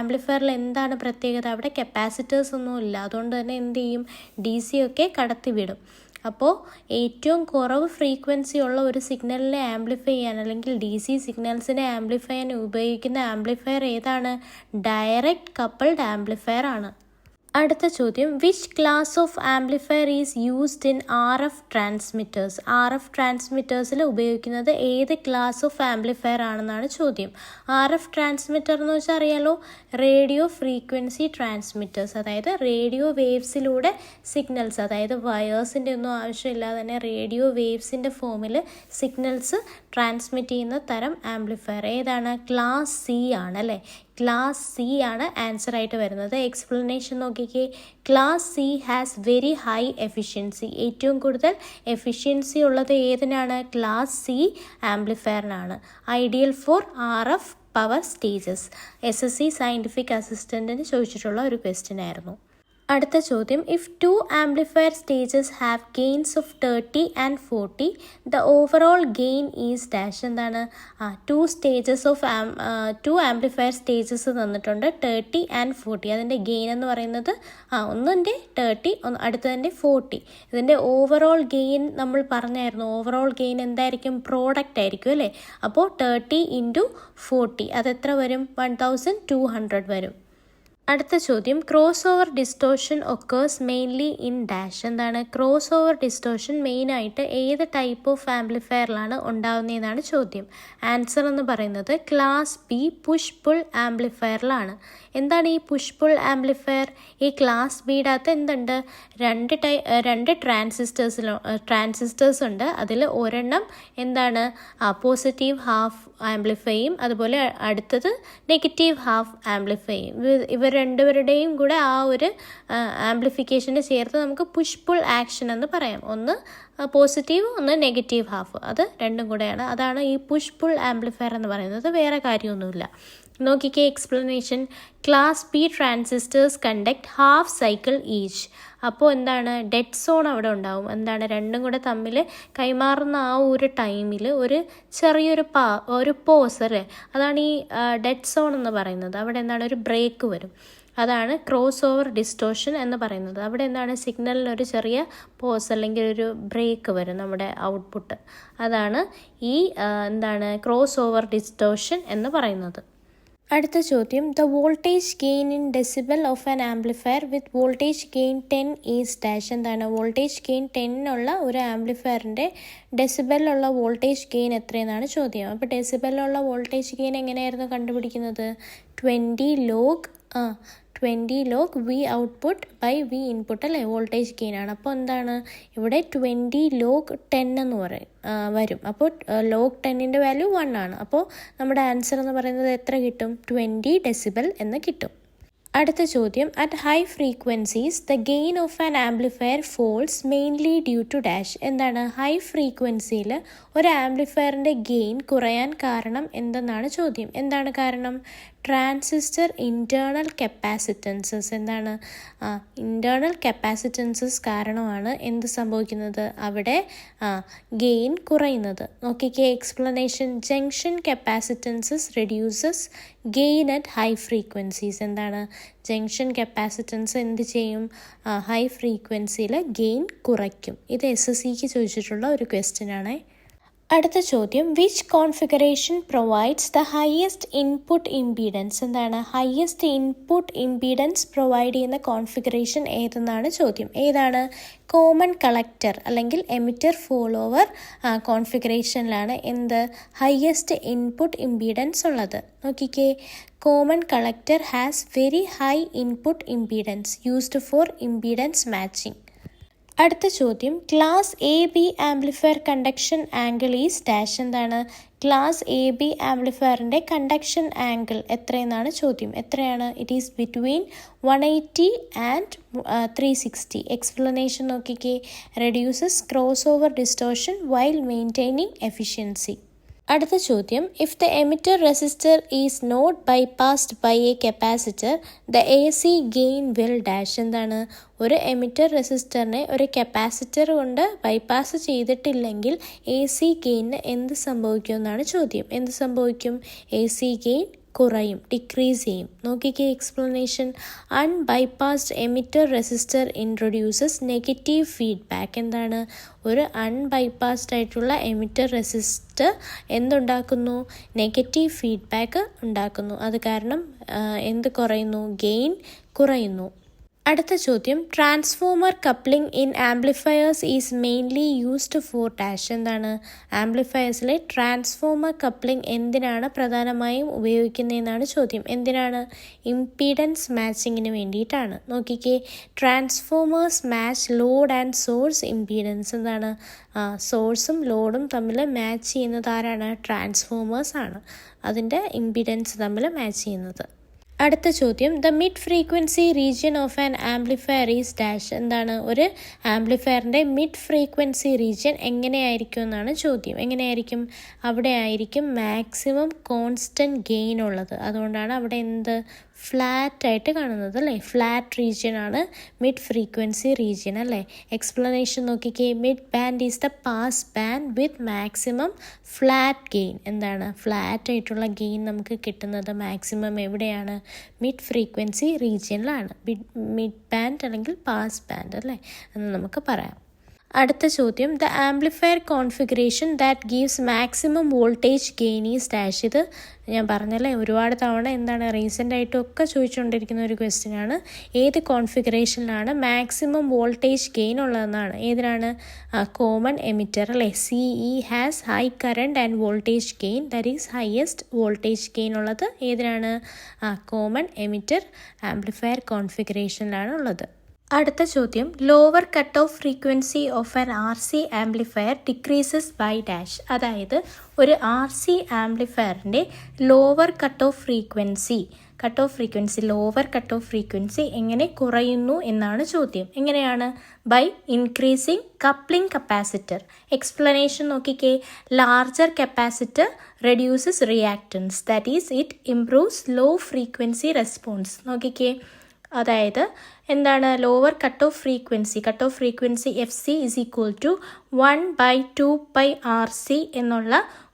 Speaker 1: ആംപ്ലിഫയറിൽ എന്താണ് പ്രത്യേകത? അവിടെ കപ്പാസിറ്റേഴ്സ് ഒന്നും ഇല്ല. അതുകൊണ്ട് തന്നെ എന്ത് ചെയ്യും? DC ഒക്കെ കടത്തിവിടും. അപ്പോൾ ഏറ്റവും കുറവ് ഫ്രീക്വൻസി ഉള്ള ഒരു സിഗ്നലിനെ ആംപ്ലിഫൈ ചെയ്യാൻ അല്ലെങ്കിൽ DC സിഗ്നൽസിനെ ആംപ്ലിഫൈ ചെയ്യാൻ ഉപയോഗിക്കുന്ന ആംപ്ലിഫയർ ഏതാണ്? ഡയറക്റ്റ് കപ്പിൾഡ് ആംപ്ലിഫയർ ആണ്. അടുത്ത ചോദ്യം, which class of amplifier is used in RF transmitters. RF ട്രാൻസ്മിറ്റേഴ്സിൽ ഉപയോഗിക്കുന്നത് ഏത് ക്ലാസ് ഓഫ് ആംപ്ലിഫയർ ആണെന്നാണ് ചോദ്യം. RF ട്രാൻസ്മിറ്റർ എന്ന് വെച്ചാൽ അറിയാലോ, റേഡിയോ ഫ്രീക്വൻസി ട്രാൻസ്മിറ്റേഴ്സ്. അതായത് റേഡിയോ വേവ്സിലൂടെ സിഗ്നൽസ്, അതായത് വയേഴ്സിൻ്റെ ഒന്നും ആവശ്യമില്ലാതെ തന്നെ റേഡിയോ വേവ്സിൻ്റെ ഫോമിൽ സിഗ്നൽസ് ട്രാൻസ്മിറ്റ് ചെയ്യുന്ന തരം ആംപ്ലിഫയർ ഏതാണ്? ക്ലാസ് C ആണ് അല്ലേ. ക്ലാസ് C ആണ് ആൻസർ ആയിട്ട് വരുന്നത്. എക്സ്പ്ലനേഷൻ നോക്കിക്കേ. Class C has very high efficiency. ഏറ്റവും കൂടുതൽ എഫിഷ്യൻസി ഉള്ളത് ഏതിനാണ്? ക്ലാസ് C ആംപ്ലിഫയറിനാണ്. Ideal for RF power stages. SSC scientific അസിസ്റ്റൻറ്റിന് ചോദിച്ചിട്ടുള്ള ഒരു ക്വസ്റ്റ്യൻ ആയിരുന്നു. അടുത്ത ചോദ്യം, if 2 amplifier stages have gains of 30 and 40, the overall gain is dash. എന്താണ്? 2 ആംപ്ലിഫയർ സ്റ്റേജസ് തന്നിട്ടുണ്ട്, 30 and 40. അതിൻ്റെ ഗെയിൻ എന്ന് പറയുന്നത് ഒന്നിൻ്റെ 30, അടുത്തതിൻ്റെ 40. ഇതിൻ്റെ ഓവറോൾ ഗെയിൻ നമ്മൾ പറഞ്ഞായിരുന്നു. ഓവറോൾ ഗെയിൻ എന്തായിരിക്കും? പ്രോഡക്റ്റ് ആയിരിക്കും അല്ലേ. അപ്പോൾ 30 × 40 അതെത്ര വരും? 1200 വരും. അടുത്ത ചോദ്യം, cross over distortion occurs mainly in dash. എന്താണ്? ക്രോസ് ഓവർ ഡിസ്റ്റോർഷൻ മെയിനായിട്ട് ഏത് ടൈപ്പ് ഓഫ് ആംപ്ലിഫയറിലാണ് ഉണ്ടാകുന്നതെന്നാണ് ചോദ്യം. ആൻസർ എന്ന് പറയുന്നത് ക്ലാസ് B പുഷ് പുൾ ആംപ്ലിഫയറിലാണ്. എന്താണ് ഈ പുഷ് പുൾ ആംപ്ലിഫയർ? ഈ ക്ലാസ് Bയുടെ അകത്ത് എന്തുണ്ട്? രണ്ട് ട്രാൻസിസ്റ്റേഴ്സ് ഉണ്ട്. അതിൽ ഒരെണ്ണം എന്താണ്? പോസിറ്റീവ് ഹാഫ് ആംപ്ലിഫൈയും അതുപോലെ അടുത്തത് നെഗറ്റീവ് ഹാഫ് ആംപ്ലിഫൈയും. ഇവർ രണ്ടുപേരുടെയും കൂടെ ആ ഒരു ആംപ്ലിഫിക്കേഷൻ്റെ ചേർത്ത് നമുക്ക് പുഷ് പുൾ ആക്ഷൻ എന്ന് പറയാം. ഒന്ന് പോസിറ്റീവ്, ഒന്ന് നെഗറ്റീവ് ഹാഫ്, അത് രണ്ടും കൂടെയാണ്. അതാണ് ഈ പുഷ് പുൾ ആംപ്ലിഫയർ എന്ന് പറയുന്നത്. വേറെ കാര്യമൊന്നുമില്ല. നോക്കിക്കേ explanation. Class P transistors conduct half cycle each. അപ്പോൾ എന്താണ്, ഡെഡ് സോൺ അവിടെ ഉണ്ടാവും. എന്താണ്, രണ്ടും കൂടെ തമ്മിൽ കൈമാറുന്ന ആ ഒരു ടൈമിൽ ഒരു ചെറിയൊരു പോസ് അല്ലേ, അതാണ് ഈ ഡെഡ് സോൺ എന്ന് പറയുന്നത്. അവിടെ എന്താണ്, ഒരു ബ്രേക്ക് വരും. അതാണ് ക്രോസ് ഓവർ ഡിസ്റ്റോഷൻ എന്ന് പറയുന്നത്. അവിടെ എന്താണ്, സിഗ്നലിനൊരു ചെറിയ പോസ് അല്ലെങ്കിൽ ഒരു ബ്രേക്ക് വരും നമ്മുടെ ഔട്ട്പുട്ട്. അതാണ് ഈ ക്രോസ് ഓവർ ഡിസ്റ്റോഷൻ എന്ന് പറയുന്നത്. അടുത്ത ചോദ്യം. The voltage gain in decibel of an amplifier with voltage gain 10 is dash. എന്താണ്, വോൾട്ടേജ് ഗെയിൻ 10 ഉള്ള ഒരു ആംപ്ലിഫയറിൻ്റെ ഡെസിബലിലുള്ള വോൾട്ടേജ് ഗെയിൻ എത്രയെന്നാണ് ചോദ്യം. അപ്പോൾ ഡെസിബലിലുള്ള വോൾട്ടേജ് ഗെയിൻ എങ്ങനെയായിരുന്നു കണ്ടുപിടിക്കുന്നത്? 20 log V output by V input അല്ലേ, വോൾട്ടേജ് ഗെയിൻ ആണ്. അപ്പോൾ എന്താണ്, ഇവിടെ 20 log 10 എന്ന് വരും. അപ്പോൾ log 10ൻ്റെ വാല്യൂ 1 ആണ്. അപ്പോൾ നമ്മുടെ ആൻസർ എന്ന് പറയുന്നത് എത്ര കിട്ടും? 20 ഡെസിബൽ എന്ന് കിട്ടും. അടുത്ത ചോദ്യം. At high frequencies the gain of an amplifier falls mainly due to dash. എന്താണ്, ഹൈ ഫ്രീക്വൻസിയിൽ ഒരു ആംപ്ലിഫയറിൻ്റെ ഗെയിൻ കുറയാൻ കാരണം എന്തെന്നാണ് ചോദ്യം. എന്താണ് കാരണം? Transistor internal capacitances. എന്താണ്, ഇൻറ്റേർണൽ കപ്പാസിറ്റൻസസ് കാരണമാണ് എന്ത് സംഭവിക്കുന്നത്, അവിടെ ഗെയിൻ കുറയുന്നത്. നോക്കിക്കേ explanation. Junction capacitances reduces gain at high frequencies. എന്താണ്, ജംഗ്ഷൻ കപ്പാസിറ്റൻസ് എന്ത് ചെയ്യും, ഹൈ ഫ്രീക്വൻസിയിൽ ഗെയിൻ കുറയ്ക്കും. ഇത് SSCക്ക് ചോദിച്ചിട്ടുള്ള ഒരു ക്വസ്റ്റ്യൻ ആണ്. അടുത്ത ചോദ്യം. Which configuration provides the highest input impedance. എന്താണ്, ഹയസ്റ്റ് ഇൻപുട്ട് ഇംപീഡൻസ് പ്രൊവൈഡ് ചെയ്യുന്ന കോൺഫിഗറേഷൻ ഏതെന്നാണ് ചോദ്യം. ഏതാണ്? കോമൺ കളക്ടർ അല്ലെങ്കിൽ എമിറ്റർ ഫോളോവർ കോൺഫിഗറേഷനിലാണ് എന്ത്, ഹയസ്റ്റ് ഇൻപുട്ട് ഇംപീഡൻസ് ഉള്ളത്. നോക്കിക്കേ, common collector has very high input impedance used for impedance matching. അടുത്ത ചോദ്യം. Class AB amplifier conduction angle is dash. എന്താണ്, ക്ലാസ് AB ആംപ്ലിഫയറിൻ്റെ കണ്ടക്ഷൻ ആംഗിൾ എത്രയെന്നാണ് ചോദ്യം. എത്രയാണ്? It is between 180 and 360. Explanation നോക്കിക്കേ. Reduces crossover distortion while maintaining efficiency. അടുത്ത ചോദ്യം. If the emitter resistor is not bypassed by a capacitor the AC gain will dash. എന്താണ്, ഒരു emitter റെസിസ്റ്ററിനെ ഒരു capacitor കൊണ്ട് bypass ചെയ്തിട്ടില്ലെങ്കിൽ AC ഗെയിനിന് എന്ത് സംഭവിക്കും എന്നാണ് ചോദ്യം. എന്ത് സംഭവിക്കും? AC ഗെയിൻ കുറയും, ഡിക്രീസ് ചെയ്യും. നോക്കിക്കേ explanation. Unbypassed emitter resistor introduces negative feedback. എന്താണ്, ഒരു അൺബൈപാസ്ഡ് ആയിട്ടുള്ള എമിറ്റർ റെസിസ്റ്റർ എന്തുണ്ടാക്കുന്നു? നെഗറ്റീവ് ഫീഡ്ബാക്ക് ഉണ്ടാക്കുന്നു. അത് കാരണം എന്ത് കുറയുന്നു? ഗെയിൻ കുറയുന്നു. അടുത്ത ചോദ്യം. Transformer coupling in amplifiers is mainly used for dash. എന്താണ്, ആംപ്ലിഫയേഴ്സിലെ ട്രാൻസ്ഫോമർ കപ്ലിംഗ് എന്തിനാണ് പ്രധാനമായും ഉപയോഗിക്കുന്നതെന്നാണ് ചോദ്യം. എന്തിനാണ്? ഇംപീഡൻസ് മാച്ചിങ്ങിന് വേണ്ടിയിട്ടാണ്. നോക്കിക്കേ, transformers match load and source impedance. എന്താണ്, സോഴ്സും ലോഡും തമ്മിൽ മാച്ച് ചെയ്യുന്നത് ആരാണ്? ട്രാൻസ്ഫോമേഴ്സ് ആണ്. അതിൻ്റെ ഇംപീഡൻസ് തമ്മിൽ മാച്ച് ചെയ്യുന്നത്. അടുത്ത ചോദ്യം. The mid frequency region of an amplifier is dash. എന്താണ്, ഒരു ആംപ്ലിഫയറിൻ്റെ മിഡ് ഫ്രീക്വൻസി റീജിയൻ എങ്ങനെയായിരിക്കും എന്നാണ് ചോദ്യം. എങ്ങനെയായിരിക്കും? അവിടെ ആയിരിക്കും മാക്സിമം കോൺസ്റ്റൻറ്റ് ഗെയിൻ ഉള്ളത്. അതുകൊണ്ടാണ് അവിടെ എന്ത്, ഫ്ലാറ്റ് ആയിട്ട് കാണുന്നത് അല്ലേ. ഫ്ലാറ്റ് റീജിയൻ ആണ് മിഡ് ഫ്രീക്വൻസി റീജിയൻ അല്ലേ. എക്സ്പ്ലനേഷൻ നോക്കിക്കേ. Mid band is the pass band with maximum flat gain. എന്താണ്, ഫ്ലാറ്റ് ആയിട്ടുള്ള ഗെയിൻ നമുക്ക് കിട്ടുന്നത് മാക്സിമം എവിടെയാണ്? മിഡ് ഫ്രീക്വൻസി റീജിയനിലാണ്. മിഡ് ബാൻഡ് അല്ലെങ്കിൽ പാസ് ബാൻഡ് അല്ലേ എന്ന് നമുക്ക് പറയാം. അടുത്ത ചോദ്യം. The amplifier configuration that gives maximum voltage gain is dash. ഇത് ഞാൻ പറഞ്ഞല്ലേ ഒരുപാട് തവണ എന്താണ് റീസെൻ്റ് ആയിട്ടൊക്കെ ചോദിച്ചുകൊണ്ടിരിക്കുന്ന ഒരു ക്വസ്റ്റ്യൻ ആണ്. ഏത് കോൺഫിഗറേഷനിലാണ് മാക്സിമം വോൾട്ടേജ് ഗെയിൻ ഉള്ളതെന്നാണ്. ഏതിനാണ്? കോമൺ എമിറ്റർ അല്ലേ. CE has high current and voltage gain, that is highest voltage gain ഉള്ളത് ഏതിനാണ്? കോമൺ എമിറ്റർ ആംപ്ലിഫയർ കോൺഫിഗറേഷനിലാണ് ഉള്ളത്. അടുത്ത ചോദ്യം. Lower cut off frequency of an RC amplifier decreases by dash. അതായത് ഒരു RC ആംപ്ലിഫയറിൻ്റെ lower cut off frequency cut off frequency, lower cut off frequency എങ്ങനെ കുറയുന്നു എന്നാണ് ചോദ്യം. എങ്ങനെയാണ്? By increasing coupling capacitor. Explanation നോക്കിക്കേ. Larger capacitor reduces reactance, that is it improves low frequency response. നോക്കിക്കേ, അതായത് എന്താണ് lower cut off frequency F C is equal to 1/2πRC എന്നുള്ള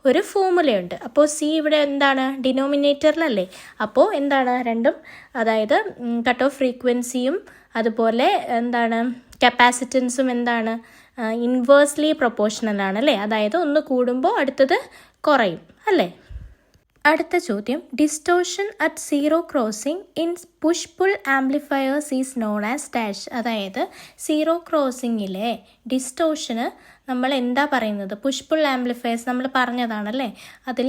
Speaker 1: ഒരു ഫോർമുലയുണ്ട്. അപ്പോൾ സി ഇവിടെ എന്താണ്? ഡിനോമിനേറ്ററിലല്ലേ. അപ്പോൾ എന്താണ് രണ്ടും, അതായത് കട്ട് ഓഫ് ഫ്രീക്വൻസിയും അതുപോലെ എന്താണ് കപ്പാസിറ്റൻസും എന്താണ് ഇൻവേഴ്സ്ലി പ്രൊപ്പോർഷണൽ ആണ് അല്ലേ. അതായത് ഒന്ന് കൂടുമ്പോൾ അടുത്തത് കുറയും അല്ലേ. അടുത്ത ചോദ്യം, distortion at zero crossing in push pull amplifiers is known as dash. അതായത് സീറോ ക്രോസിങ്ങിലെ ഡിസ്റ്റോർഷന് നമ്മൾ എന്താ പറയുന്നത്? പുഷ് പുൾ ആംപ്ലിഫയേഴ്സ് നമ്മൾ പറഞ്ഞതാണല്ലേ. അതിൽ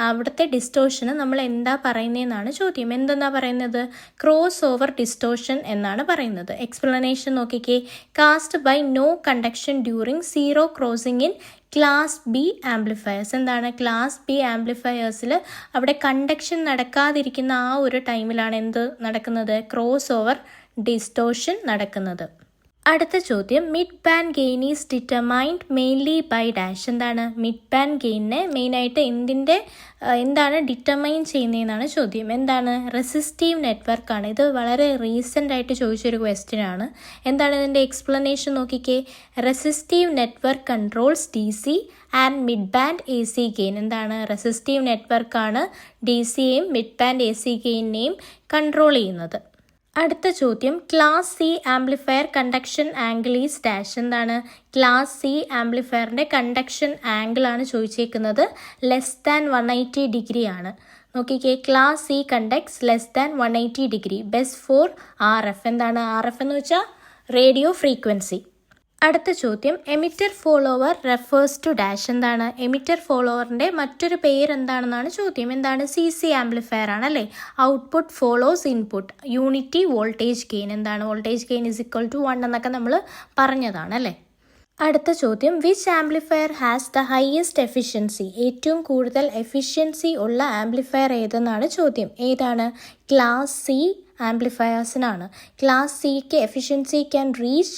Speaker 1: അവിടുത്തെ ഡിസ്റ്റോർഷന് നമ്മൾ എന്താ പറയുന്നതെന്നാണ് ചോദ്യം. എന്തെന്നാ പറയുന്നത്? ക്രോസ് ഓവർ ഡിസ്റ്റോർഷൻ എന്നാണ് പറയുന്നത്. എക്സ്പ്ലനേഷൻ നോക്കിക്കേ. Caused by no conduction during zero crossing in class B amplifiers. എന്താണ് ക്ലാസ് ബി ആംപ്ലിഫയേഴ്സിൽ അവിടെ കണ്ടക്ഷൻ നടക്കാതിരിക്കുന്ന ആ ഒരു ടൈമിലാണ് എന്ത് നടക്കുന്നത്? ക്രോസ് ഓവർ ഡിസ്റ്റോർഷൻ നടക്കുന്നത്. അടുത്ത ചോദ്യം, mid band gain is determined mainly by dash. എന്താണ് മിഡ് ബാൻഡ് ഗെയിനെ മെയിനായിട്ട് എന്താണ് ഡിറ്റർമൈൻ ചെയ്യുന്നതെന്നാണ് ചോദ്യം. എന്താണ്? റെസിസ്റ്റീവ് നെറ്റ്വർക്കാണ്. ഇത് വളരെ റീസെൻ്റ് ആയിട്ട് ചോദിച്ചൊരു ക്വസ്റ്റ്യൻ ആണ്. എന്താണ് ഇതിൻ്റെ എക്സ്പ്ലനേഷൻ നോക്കിക്കേ. Resistive network controls D C and mid band A C gain. എന്താണ്? റെസിസ്റ്റീവ് നെറ്റ്വർക്കാണ് ഡി സിയെയും മിഡ് ബാൻഡ് എ സി ഗെയിനെയും കൺട്രോൾ ചെയ്യുന്നത്. അടുത്ത ചോദ്യം, class C amplifier conduction angle is dash. എന്താണ്? ക്ലാസ് സി ആംപ്ലിഫയറിൻ്റെ കണ്ടക്ഷൻ ആംഗിൾ ആണ് ചോദിച്ചേക്കുന്നത്. ലെസ് ദാൻ 180 ഡിഗ്രി ആണ്. നോക്കിക്കേ, class C conducts less than 180 degree. Best for R F. എന്താണ് ആർ എഫ് എന്ന് വെച്ചാൽ? Radio frequency. അടുത്ത ചോദ്യം, emitter follower refers to dash. എന്താണ്? എമിറ്റർ ഫോളോവറിൻ്റെ മറ്റൊരു പേര് എന്താണെന്നാണ് ചോദ്യം. എന്താണ്? സി സി ആംപ്ലിഫയർ ആണല്ലേ. Output follows input, unity voltage gain. എന്താണ്? Voltage gain is equal to 1 എന്നൊക്കെ നമ്മൾ പറഞ്ഞതാണ് അല്ലേ. അടുത്ത ചോദ്യം, which amplifier has the highest efficiency. ഏറ്റവും കൂടുതൽ എഫിഷ്യൻസി ഉള്ള ആംപ്ലിഫയർ ഏതെന്നാണ് ചോദ്യം. ഏതാണ്? ക്ലാസ് സി ആംപ്ലിഫയേഴ്സിനാണ്. ക്ലാസ് സിക്ക് എഫിഷ്യൻസി ക്യാൻ റീച്ച്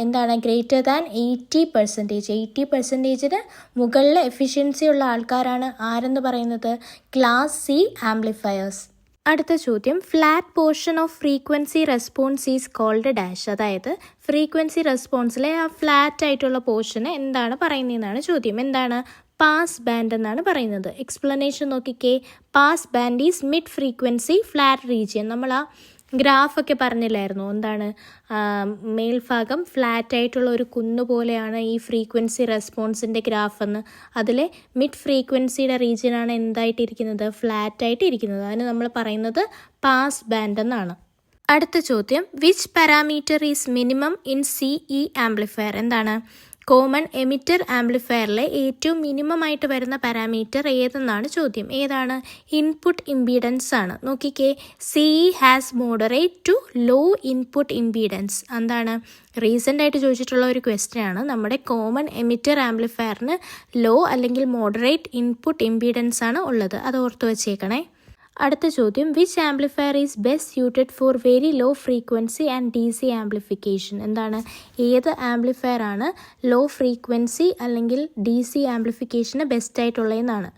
Speaker 1: എന്താണ്? Greater than 80%. 80%ന് മുകളിൽ എഫിഷ്യൻസി ഉള്ള ആൾക്കാരാണ് ആരെന്ന് പറയുന്നത്? Class C amplifiers. അടുത്ത ചോദ്യം, flat portion of frequency response is called dash. അതായത് ഫ്രീക്വൻസി റെസ്പോൺസിലെ ആ ഫ്ലാറ്റ് ആയിട്ടുള്ള പോർഷന് എന്താണ് പറയുന്നതെന്നാണ് ചോദ്യം. എന്താണ്? പാസ് ബാൻഡ് എന്നാണ് പറയുന്നത്. എക്സ്പ്ലനേഷൻ നോക്കിക്കേ. Pass band is mid frequency flat region. നമ്മൾ ആ ഗ്രാഫൊക്കെ പറഞ്ഞില്ലായിരുന്നു. എന്താണ്? മേൽഭാഗം ഫ്ലാറ്റ് ആയിട്ടുള്ള ഒരു കുന്നു പോലെയാണ് ഈ ഫ്രീക്വൻസി റെസ്പോൺസിൻ്റെ ഗ്രാഫ് എന്ന്. അതിലെ മിഡ് ഫ്രീക്വൻസിയുടെ റീജിയനാണ് എന്തായിട്ടിരിക്കുന്നത്? ഫ്ലാറ്റ് ആയിട്ട് ഇരിക്കുന്നത്. അതിന് നമ്മൾ പറയുന്നത് പാസ് ബാൻഡ് എന്നാണ്. അടുത്ത ചോദ്യം, which parameter is minimum in C E amplifier. എന്താണ്? കോമൺ എമിറ്റർ ആംപ്ലിഫയറിലെ ഏറ്റവും മിനിമം ആയിട്ട് വരുന്ന പാരാമീറ്റർ ഏതെന്നാണ് ചോദ്യം. ഏതാണ്? ഇൻപുട്ട് ഇംപീഡൻസ് ആണ്. നോക്കിക്കേ, C has moderate to low input impedance. എന്താണ്? റീസെൻ്റ് ആയിട്ട് ചോദിച്ചിട്ടുള്ള ഒരു ക്വസ്റ്റ്യൻ ആണ്. നമ്മുടെ കോമൺ എമിറ്റർ ആംപ്ലിഫയറിന് ലോ അല്ലെങ്കിൽ മോഡറേറ്റ് ഇൻപുട്ട് ഇംപീഡൻസ് ആണ് ഉള്ളത്. അത് ഓർത്ത് വെച്ചേക്കണേ. അടുത്ത ചോദ്യം, which amplifier is best suited for very low frequency and D C amplification. എന്താണ്? ഏത് ആംപ്ലിഫയർ ആണ് ലോ ഫ്രീക്വൻസി അല്ലെങ്കിൽ ഡി സി ആംപ്ലിഫിക്കേഷന് ബെസ്റ്റ് ആയിട്ടുള്ളതെന്നാണ്.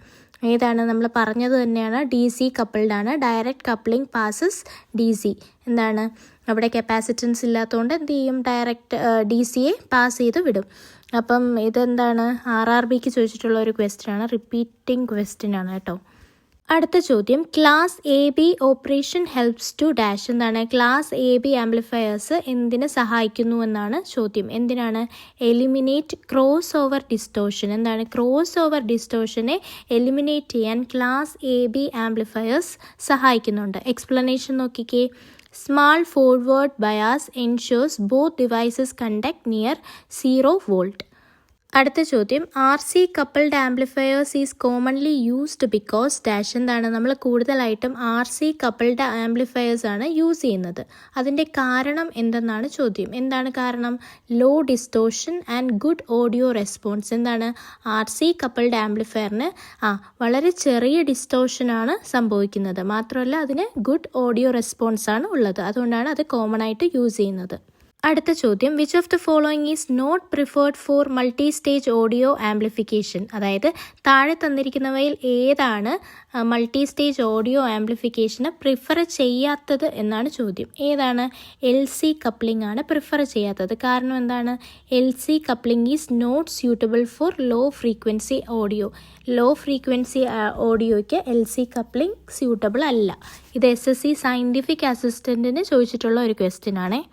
Speaker 1: ഏതാണ്? നമ്മൾ പറഞ്ഞത് തന്നെയാണ്. ഡി സി കപ്പിൾഡ് ആണ്. Direct coupling passes D C. എന്താണ്? അവിടെ കപ്പാസിറ്റൻസ് ഇല്ലാത്തതുകൊണ്ട് എന്ത് ചെയ്യും? ഡയറക്റ്റ് ഡി സിയെ പാസ് ചെയ്ത് വിടും. അപ്പം ഇതെന്താണ്? RRBക്ക് ചോദിച്ചിട്ടുള്ള ഒരു ക്വസ്റ്റ്യൻ ആണ്. റിപ്പീറ്റിംഗ് ക്വസ്റ്റ്യൻ ആണ് കേട്ടോ. അടുത്ത ചോദ്യം, class A B operation helps to dash. എന്താണ്? ക്ലാസ് എ ബി ആംപ്ലിഫയേഴ്സ് എന്തിനെ സഹായിക്കുന്നു എന്നാണ് ചോദ്യം. എന്തിനാണ്? Eliminate cross over distortion. എന്താണ്? ക്രോസ് ഓവർ ഡിസ്റ്റോർഷനെ എലിമിനേറ്റ് ചെയ്യാൻ ക്ലാസ് എ ബി ആംപ്ലിഫയേഴ്സ് സഹായിക്കുന്നുണ്ട്. എക്സ്പ്ലനേഷൻ നോക്കിക്കേ. Small forward bias ensures both devices conduct near 0 volt. അടുത്ത ചോദ്യം RC coupled amplifiers is commonly used because dash. എന്താണ് നമ്മൾ കൂടുതലായിട്ടും RC കപ്പിൾഡ് ആംപ്ലിഫയേഴ്സ് ആണ് യൂസ് ചെയ്യുന്നത്. അതിൻ്റെ കാരണം എന്തെന്നാണ് ചോദ്യം. എന്താണ് കാരണം? Low distortion and good audio response. എന്താണ് RC കപ്പിൾഡ് ആംപ്ലിഫയറിന് വളരെ ചെറിയ ഡിസ്റ്റോർഷനാണ് സംഭവിക്കുന്നത്, മാത്രമല്ല അതിന് ഗുഡ് ഓഡിയോ റെസ്പോൺസ് ആണ് ഉള്ളത്. അതുകൊണ്ടാണ് അത് കോമൺ ആയിട്ട് യൂസ് ചെയ്യുന്നത്. അടുത്ത ചോദ്യം, which of the following is not preferred for multi stage audio amplification. അതായത് താഴെ തന്നിരിക്കുന്നവയിൽ ഏതാണ് മൾട്ടി സ്റ്റേജ് ഓഡിയോ ആംപ്ലിഫിക്കേഷന് പ്രിഫർ ചെയ്യാത്തത് എന്നാണ് ചോദ്യം. ഏതാണ്? LC കപ്ലിംഗ് ആണ് പ്രിഫർ ചെയ്യാത്തത്. കാരണം എന്താണ്? LC coupling is not suitable for low frequency audio. Low frequency ഓഡിയോയ്ക്ക് LC കപ്ലിംഗ് സ്യൂട്ടബിൾ അല്ല. ഇത് SSC സയൻറ്റിഫിക് അസിസ്റ്റൻറ്റിന് ചോദിച്ചിട്ടുള്ള ഒരു ക്വസ്റ്റ്യൻ ആണേ.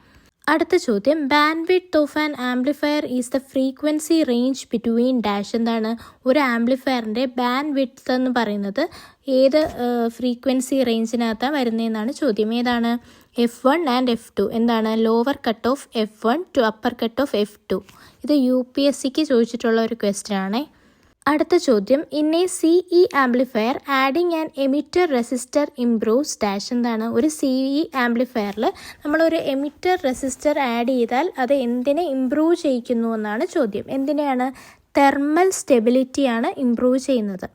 Speaker 1: അടുത്ത ചോദ്യം, band width of an amplifier is the frequency range between dash. എന്താണ് ഒരു ആംപ്ലിഫയറിൻ്റെ ബാൻഡ് വിഡ്ത്ത് എന്ന് പറയുന്നത് ഏത് ഫ്രീക്വൻസി റേഞ്ചിനകത്താണ് വരുന്നതെന്നാണ് ചോദ്യം. ഏതാണ്? F1 and F2. എന്താണ്? Lower cut off F1 to upper cut off F2. ഇത് UPSCക്ക് ചോദിച്ചിട്ടുള്ള ഒരു ക്വസ്റ്റ്യൻ ആണേ. അടുത്ത ചോദ്യം, in a CE amplifier adding an emitter resistor improves dash. എന്താണ് ഒരു CE ആംപ്ലിഫയറിൽ നമ്മളൊരു എമിറ്റർ റെസിസ്റ്റർ ആഡ് ചെയ്താൽ അത് എന്തിനെ ഇംപ്രൂവ് ചെയ്യിക്കുന്നു എന്നാണ് ചോദ്യം. എന്തിനെയാണ്? തെർമൽ സ്റ്റെബിലിറ്റിയാണ് ഇംപ്രൂവ് ചെയ്യുന്നത്.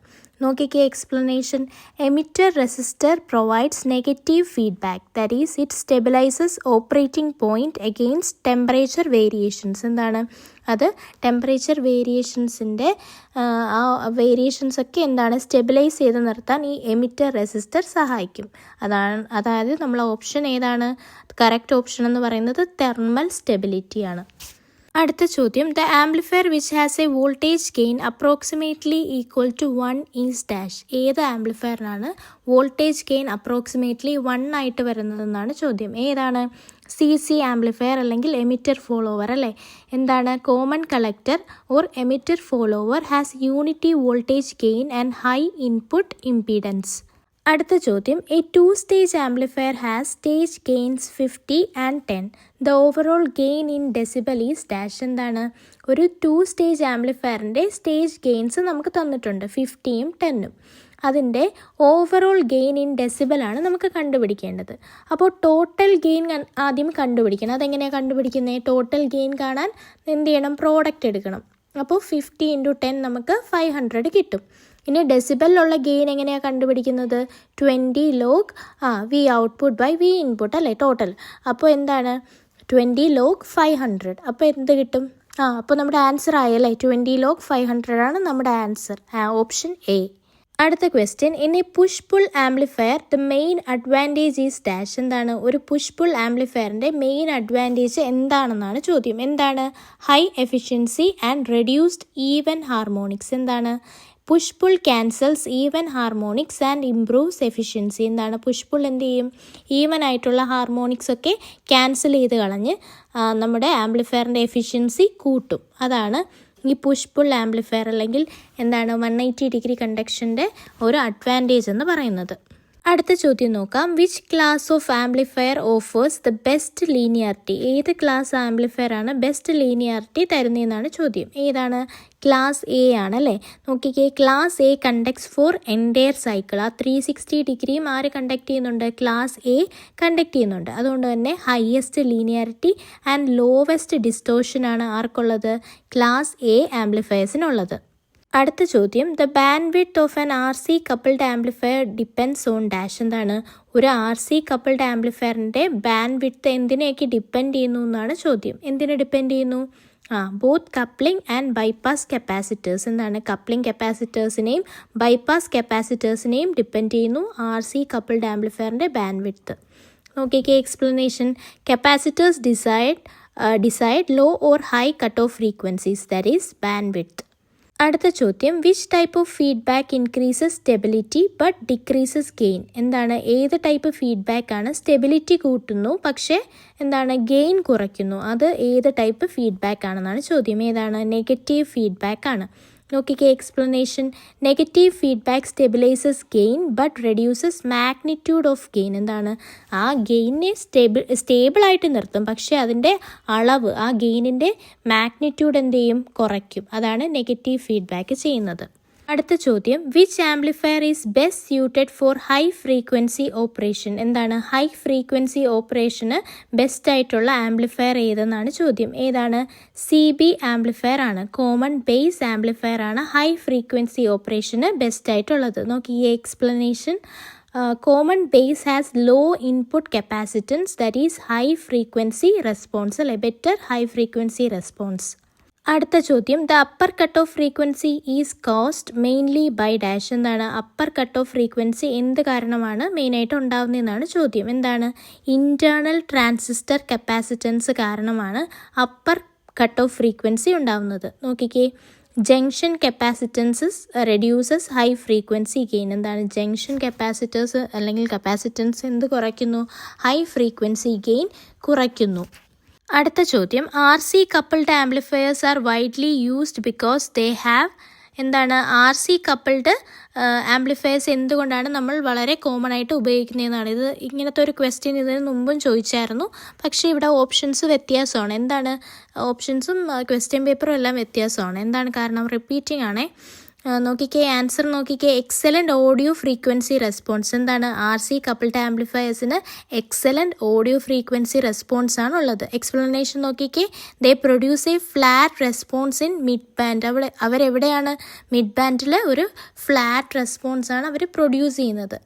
Speaker 1: നോക്കിക്കേ explanation. Emitter resistor provides negative feedback, that is it stabilises operating point against temperature variations. എന്താണ് അത് ടെമ്പറേച്ചർ വേരിയേഷൻസിൻ്റെ ആ വേരിയേഷൻസ് ഒക്കെ എന്താണ് സ്റ്റെബിലൈസ് ചെയ്ത് നിർത്താൻ ഈ എമിറ്റർ റെസിസ്റ്റർ സഹായിക്കും. അതായത് നമ്മൾ ഓപ്ഷൻ ഏതാണ്? കറക്റ്റ് ഓപ്ഷൻ എന്ന് പറയുന്നത് തെർമൽ സ്റ്റെബിലിറ്റിയാണ്. അടുത്ത ചോദ്യം, the amplifier which has a voltage gain approximately equal to 1 is dash. ഏത് ആംപ്ലിഫയറിനാണ് വോൾട്ടേജ് ഗെയിൻ അപ്രോക്സിമേറ്റ്ലി 1 ആയിട്ട് വരുന്നതെന്നാണ് ചോദ്യം. ഏതാണ്? CC ആംപ്ലിഫയർ അല്ലെങ്കിൽ എമിറ്റർ ഫോളോവർ അല്ലേ. എന്താണ്? Common collector or emitter follower has unity voltage gain and high input impedance. അടുത്ത ചോദ്യം, a two stage amplifier has stage gains 50 and 10. The overall gain in decibel is dash. എന്താണ് ഒരു 2-സ്റ്റേജ് ആംപ്ലിഫയറിൻ്റെ stage gains നമുക്ക് തന്നിട്ടുണ്ട് 50യും 10ഉം. അതിൻ്റെ overall gain in ഡെസിബലാണ് നമുക്ക് കണ്ടുപിടിക്കേണ്ടത്. അപ്പോൾ ടോട്ടൽ ഗെയിൻ ആദ്യം കണ്ടുപിടിക്കണം. അതെങ്ങനെയാണ് കണ്ടുപിടിക്കുന്നത്? ടോട്ടൽ ഗെയിൻ കാണാൻ എന്ത് ചെയ്യണം? പ്രോഡക്റ്റ് എടുക്കണം. അപ്പോൾ 50 × 10 നമുക്ക് 500 കിട്ടും. ഇനി ഡെസിബലിലുള്ള ഗെയിൻ എങ്ങനെയാണ് കണ്ടുപിടിക്കുന്നത്? 20 log V output by V input അല്ലേ ടോട്ടൽ. അപ്പോൾ എന്താണ് 20 log 500. അപ്പോൾ എന്ത് കിട്ടും? അപ്പോൾ നമ്മുടെ ആൻസർ ആയല്ലേ 20 log 500 ആണ് നമ്മുടെ ആൻസർ. Option A. അടുത്ത question, in a push pull amplifier the main advantage is dash. എന്താണ് ഒരു പുഷ് പുൾ ആംപ്ലിഫയറിൻ്റെ മെയിൻ അഡ്വാൻറ്റേജ് എന്താണെന്നാണ് ചോദ്യം. എന്താണ്? High efficiency and reduced even harmonics. എന്താണ്? Push pull cancels even harmonics and improves efficiency. എന്താണ് push pull എന്ത് ചെയ്യും? ഈവൻ ആയിട്ടുള്ള ഹാർമോണിക്സ് ഒക്കെ ക്യാൻസൽ ചെയ്ത് കളഞ്ഞ് നമ്മുടെ ആംപ്ലിഫയറിൻ്റെ എഫിഷ്യൻസി കൂട്ടും. അതാണ് ഈ പുഷ് പുൾ ആംപ്ലിഫയർ അല്ലെങ്കിൽ എന്താണ് 180 ഡിഗ്രി കണ്ടക്ഷൻ്റെ ഒരു അഡ്വാൻറ്റേജ് എന്ന് പറയുന്നത്. അടുത്ത ചോദ്യം നോക്കാം, which class of amplifier offers the best linearity. ഏത് ക്ലാസ് ആംപ്ലിഫയർ ആണ് ബെസ്റ്റ് ലീനിയാരിറ്റി തരുന്നതെന്നാണ് ചോദ്യം. ഏതാണ്? ക്ലാസ് A ആണല്ലേ. നോക്കിക്കേ, class A conducts four entire cycle. ആ 360 ഡിഗ്രിയും ആര് കണ്ടക്ട് ചെയ്യുന്നുണ്ട്? ക്ലാസ് A കണ്ടക്ട് ചെയ്യുന്നുണ്ട്. അതുകൊണ്ട് തന്നെ ഹയസ്റ്റ് ലീനിയാരിറ്റി ആൻഡ് ലോവസ്റ്റ് ഡിസ്റ്റോർഷനാണ് ആർക്കുള്ളത്? ക്ലാസ് A ആംപ്ലിഫയേഴ്സിനുള്ളത്. അടുത്ത ചോദ്യം, the band width of an RC coupled amplifier depends on dash. എന്താണ് ഒരു RC കപ്പിൾഡ് ആംപ്ലിഫയറിൻ്റെ ബാൻഡ് വിഡ്ത്ത് എന്തിനെയൊക്കെ ഡിപ്പെൻഡ് ചെയ്യുന്നു എന്നാണ് ചോദ്യം. എന്തിനെ ഡിപ്പെൻഡ് ചെയ്യുന്നു? Both coupling and bypass capacitors. എന്താണ് കപ്ലിംഗ് കപ്പാസിറ്റേഴ്സിനെയും ബൈപ്പാസ് കപ്പാസിറ്റേഴ്സിനെയും ഡിപ്പെൻഡ് ചെയ്യുന്നു RC കപ്പിൾഡ് ആംപ്ലിഫയറിൻ്റെ ബാൻഡ് വിഡ്ത്ത്. നോക്കിക്കേ explanation. Capacitors decide low or high cut off frequencies, that is band width. അടുത്ത ചോദ്യം, which type of feedback increases stability but decreases gain. എന്താണ് ഏത് ടൈപ്പ് ഫീഡ്ബാക്ക് ആണ് സ്റ്റെബിലിറ്റി കൂട്ടുന്നു പക്ഷേ എന്താണ് ഗെയിൻ കുറയ്ക്കുന്നു? അത് ഏത് ടൈപ്പ് ഫീഡ്ബാക്ക് ആണെന്നാണ് ചോദ്യം. ഏതാണ്? നെഗറ്റീവ് ഫീഡ്ബാക്ക് ആണ്. നോക്കിക്കേ explanation. Negative feedback stabilises gain but reduces magnitude of gain. എന്താണ്, ആ ഗെയിനെ സ്റ്റേബിളായിട്ട് നിർത്തും, പക്ഷേ അതിൻ്റെ അളവ്, ആ ഗെയിനിൻ്റെ മാഗ്നിറ്റ്യൂഡ് എന്ത് ചെയ്യും, കുറയ്ക്കും. അതാണ് നെഗറ്റീവ് ഫീഡ്ബാക്ക് ചെയ്യുന്നത്. അടുത്ത ചോദ്യം, which amplifier is best suited for high frequency operation. എന്താണ്, ഹൈ ഫ്രീക്വൻസി ഓപ്പറേഷന് ബെസ്റ്റ് ആയിട്ടുള്ള ആംപ്ലിഫയർ ഏതെന്നാണ് ചോദ്യം. ഏതാണ്, CB ആംപ്ലിഫയർ ആണ്. കോമൺ ബേസ് ആംപ്ലിഫയർ ആണ് ഹൈ ഫ്രീക്വൻസി ഓപ്പറേഷന് ബെസ്റ്റ് ആയിട്ടുള്ളത്. നോക്കി ഈ explanation. Common base has low input capacitance, that is high frequency response അല്ലെ, ബെറ്റർ ഹൈ ഫ്രീക്വൻസി റെസ്പോൺസ്. അടുത്ത ചോദ്യം, the upper cut off frequency is caused mainly by dash. എന്താണ്, upper cut off frequency എന്ത് കാരണമാണ് മെയിനായിട്ട് ഉണ്ടാകുന്നതെന്നാണ് ചോദ്യം. എന്താണ്, ഇൻറ്റേർണൽ ട്രാൻസിസ്റ്റർ കപ്പാസിറ്റൻസ് കാരണമാണ് അപ്പർ കട്ട് ഓഫ് ഫ്രീക്വൻസി ഉണ്ടാകുന്നത്. നോക്കിക്കേ, junction capacitances reduces high frequency gain. എന്താണ്, ജംഗ്ഷൻ കപ്പാസിറ്റേഴ്സ് അല്ലെങ്കിൽ കപ്പാസിറ്റൻസ് എന്ത് കുറയ്ക്കുന്നു, ഹൈ ഫ്രീക്വൻസി ഗെയിൻ കുറയ്ക്കുന്നു. അടുത്ത ചോദ്യം, RC coupled amplifiers are widely used because they have. എന്താണ്, RC കപ്പിൾഡ് ആംപ്ലിഫയേഴ്സ് എന്തുകൊണ്ടാണ് നമ്മൾ വളരെ കോമൺ ആയിട്ട് ഉപയോഗിക്കുന്നതെന്നാണ്. ഇത് ഇങ്ങനത്തെ ഒരു ക്വസ്റ്റ്യൻ ഇതിന് മുമ്പും ചോദിച്ചായിരുന്നു, പക്ഷേ ഇവിടെ ഓപ്ഷൻസ് വ്യത്യാസമാണ്. എന്താണ്, ഓപ്ഷൻസും ക്വസ്റ്റ്യൻ പേപ്പറും എല്ലാം വ്യത്യാസമാണ്. എന്താണ് കാരണം, റിപ്പീറ്റിംഗ് ആണേ. നോക്കിക്കേ ആൻസർ നോക്കിക്കേ, എക്സലൻറ്റ് ഓഡിയോ ഫ്രീക്വൻസി റെസ്പോൺസ്. എന്താണ്, RC കപ്പിൾഡ് ആംപ്ലിഫയേഴ്സിന് എക്സലൻറ്റ് ഓഡിയോ ഫ്രീക്വൻസി റെസ്പോൺസ് ആണ് ഉള്ളത്. എക്സ്പ്ലനേഷൻ നോക്കിക്കേ, they produce a flat response in mid band. അവരെവിടെയാണ്, മിഡ് ബാൻഡിൽ ഒരു ഫ്ലാറ്റ് റെസ്പോൺസ് ആണ് അവർ പ്രൊഡ്യൂസ് ചെയ്യുന്നത്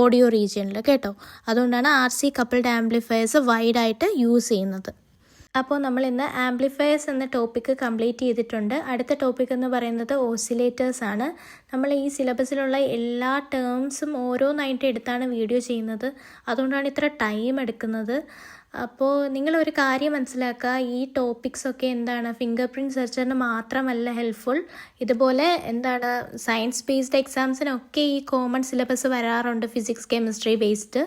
Speaker 1: ഓഡിയോ റീജിയനിൽ, കേട്ടോ. അതുകൊണ്ടാണ് RC കപ്പിൾഡ് ആംപ്ലിഫയേഴ്സ് വൈഡായിട്ട് യൂസ് ചെയ്യുന്നത്. അപ്പോൾ നമ്മൾ ഇന്ന് ആംപ്ലിഫയേഴ്സ് എന്ന ടോപ്പിക്ക് കംപ്ലീറ്റ് ചെയ്തിട്ടുണ്ട്. അടുത്ത ടോപ്പിക് എന്ന് പറയുന്നത് ഓസിലേറ്റേഴ്സ് ആണ്. നമ്മൾ ഈ സിലബസിലുള്ള എല്ലാ ടേംസും ഓരോന്നായിട്ട് എടുത്താണ് വീഡിയോ ചെയ്യുന്നത്, അതുകൊണ്ടാണ് ഇത്ര ടൈം എടുക്കുന്നത്. അപ്പോൾ നിങ്ങളൊരു കാര്യം മനസ്സിലാക്കുക, ഈ ടോപ്പിക്സൊക്കെ എന്താണ്, ഫിംഗർ പ്രിൻറ്റ് സെർച്ചറിന് മാത്രമല്ല ഹെൽപ്ഫുൾ. ഇതുപോലെ എന്താണ്, സയൻസ് ബേസ്ഡ് എക്സാംസിനൊക്കെ ഈ കോമൺ സിലബസ് വരാറുണ്ട്, ഫിസിക്സ് കെമിസ്ട്രി ബേസ്ഡ്.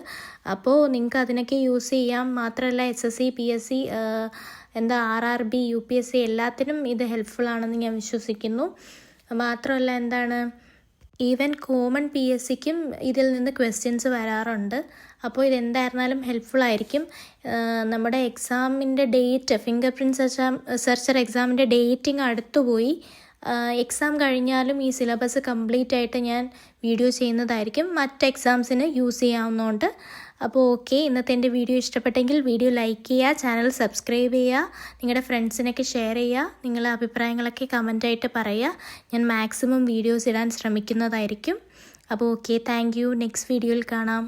Speaker 1: അപ്പോൾ നിങ്ങൾക്ക് അതിനൊക്കെ യൂസ് ചെയ്യാം. മാത്രമല്ല SSC PSC RRB UPSC എല്ലാത്തിനും ഇത് ഹെൽപ്ഫുൾ ആണെന്ന് ഞാൻ വിശ്വസിക്കുന്നു. മാത്രമല്ല എന്താണ്, ഈവൻ കോമൺ PSCക്കും ഇതിൽ നിന്ന് ക്വസ്റ്റ്യൻസ് വരാറുണ്ട്. അപ്പോൾ ഇതെന്തായിരുന്നാലും ഹെൽപ്ഫുൾ ആയിരിക്കും. നമ്മുടെ എക്സാമിൻ്റെ ഡേറ്റ്, ഫിംഗർ പ്രിൻറ്റ് സെർച്ചർ എക്സാമിൻ്റെ ഡേറ്റിംഗ് അടുത്തുപോയി. എക്സാം കഴിഞ്ഞാലും ഈ സിലബസ് കംപ്ലീറ്റ് ആയിട്ട് ഞാൻ വീഡിയോ ചെയ്യുന്നതായിരിക്കും, മറ്റ് എക്സാംസിന് യൂസ് ചെയ്യാവുന്നതുകൊണ്ട്. അപ്പോൾ ഓക്കെ, ഇന്നത്തെ എൻ്റെ വീഡിയോ ഇഷ്ടപ്പെട്ടെങ്കിൽ വീഡിയോ ലൈക്ക് ചെയ്യുക, ചാനൽ സബ്സ്ക്രൈബ് ചെയ്യുക, നിങ്ങളുടെ ഫ്രണ്ട്സിനൊക്കെ ഷെയർ ചെയ്യുക, നിങ്ങളുടെ അഭിപ്രായങ്ങളൊക്കെ കമൻറ്റായിട്ട് പറയുക. ഞാൻ മാക്സിമം വീഡിയോസ് ഇടാൻ ശ്രമിക്കുന്നതായിരിക്കും. അപ്പോൾ ഓക്കെ, താങ്ക് യു. നെക്സ്റ്റ് വീഡിയോയിൽ കാണാം.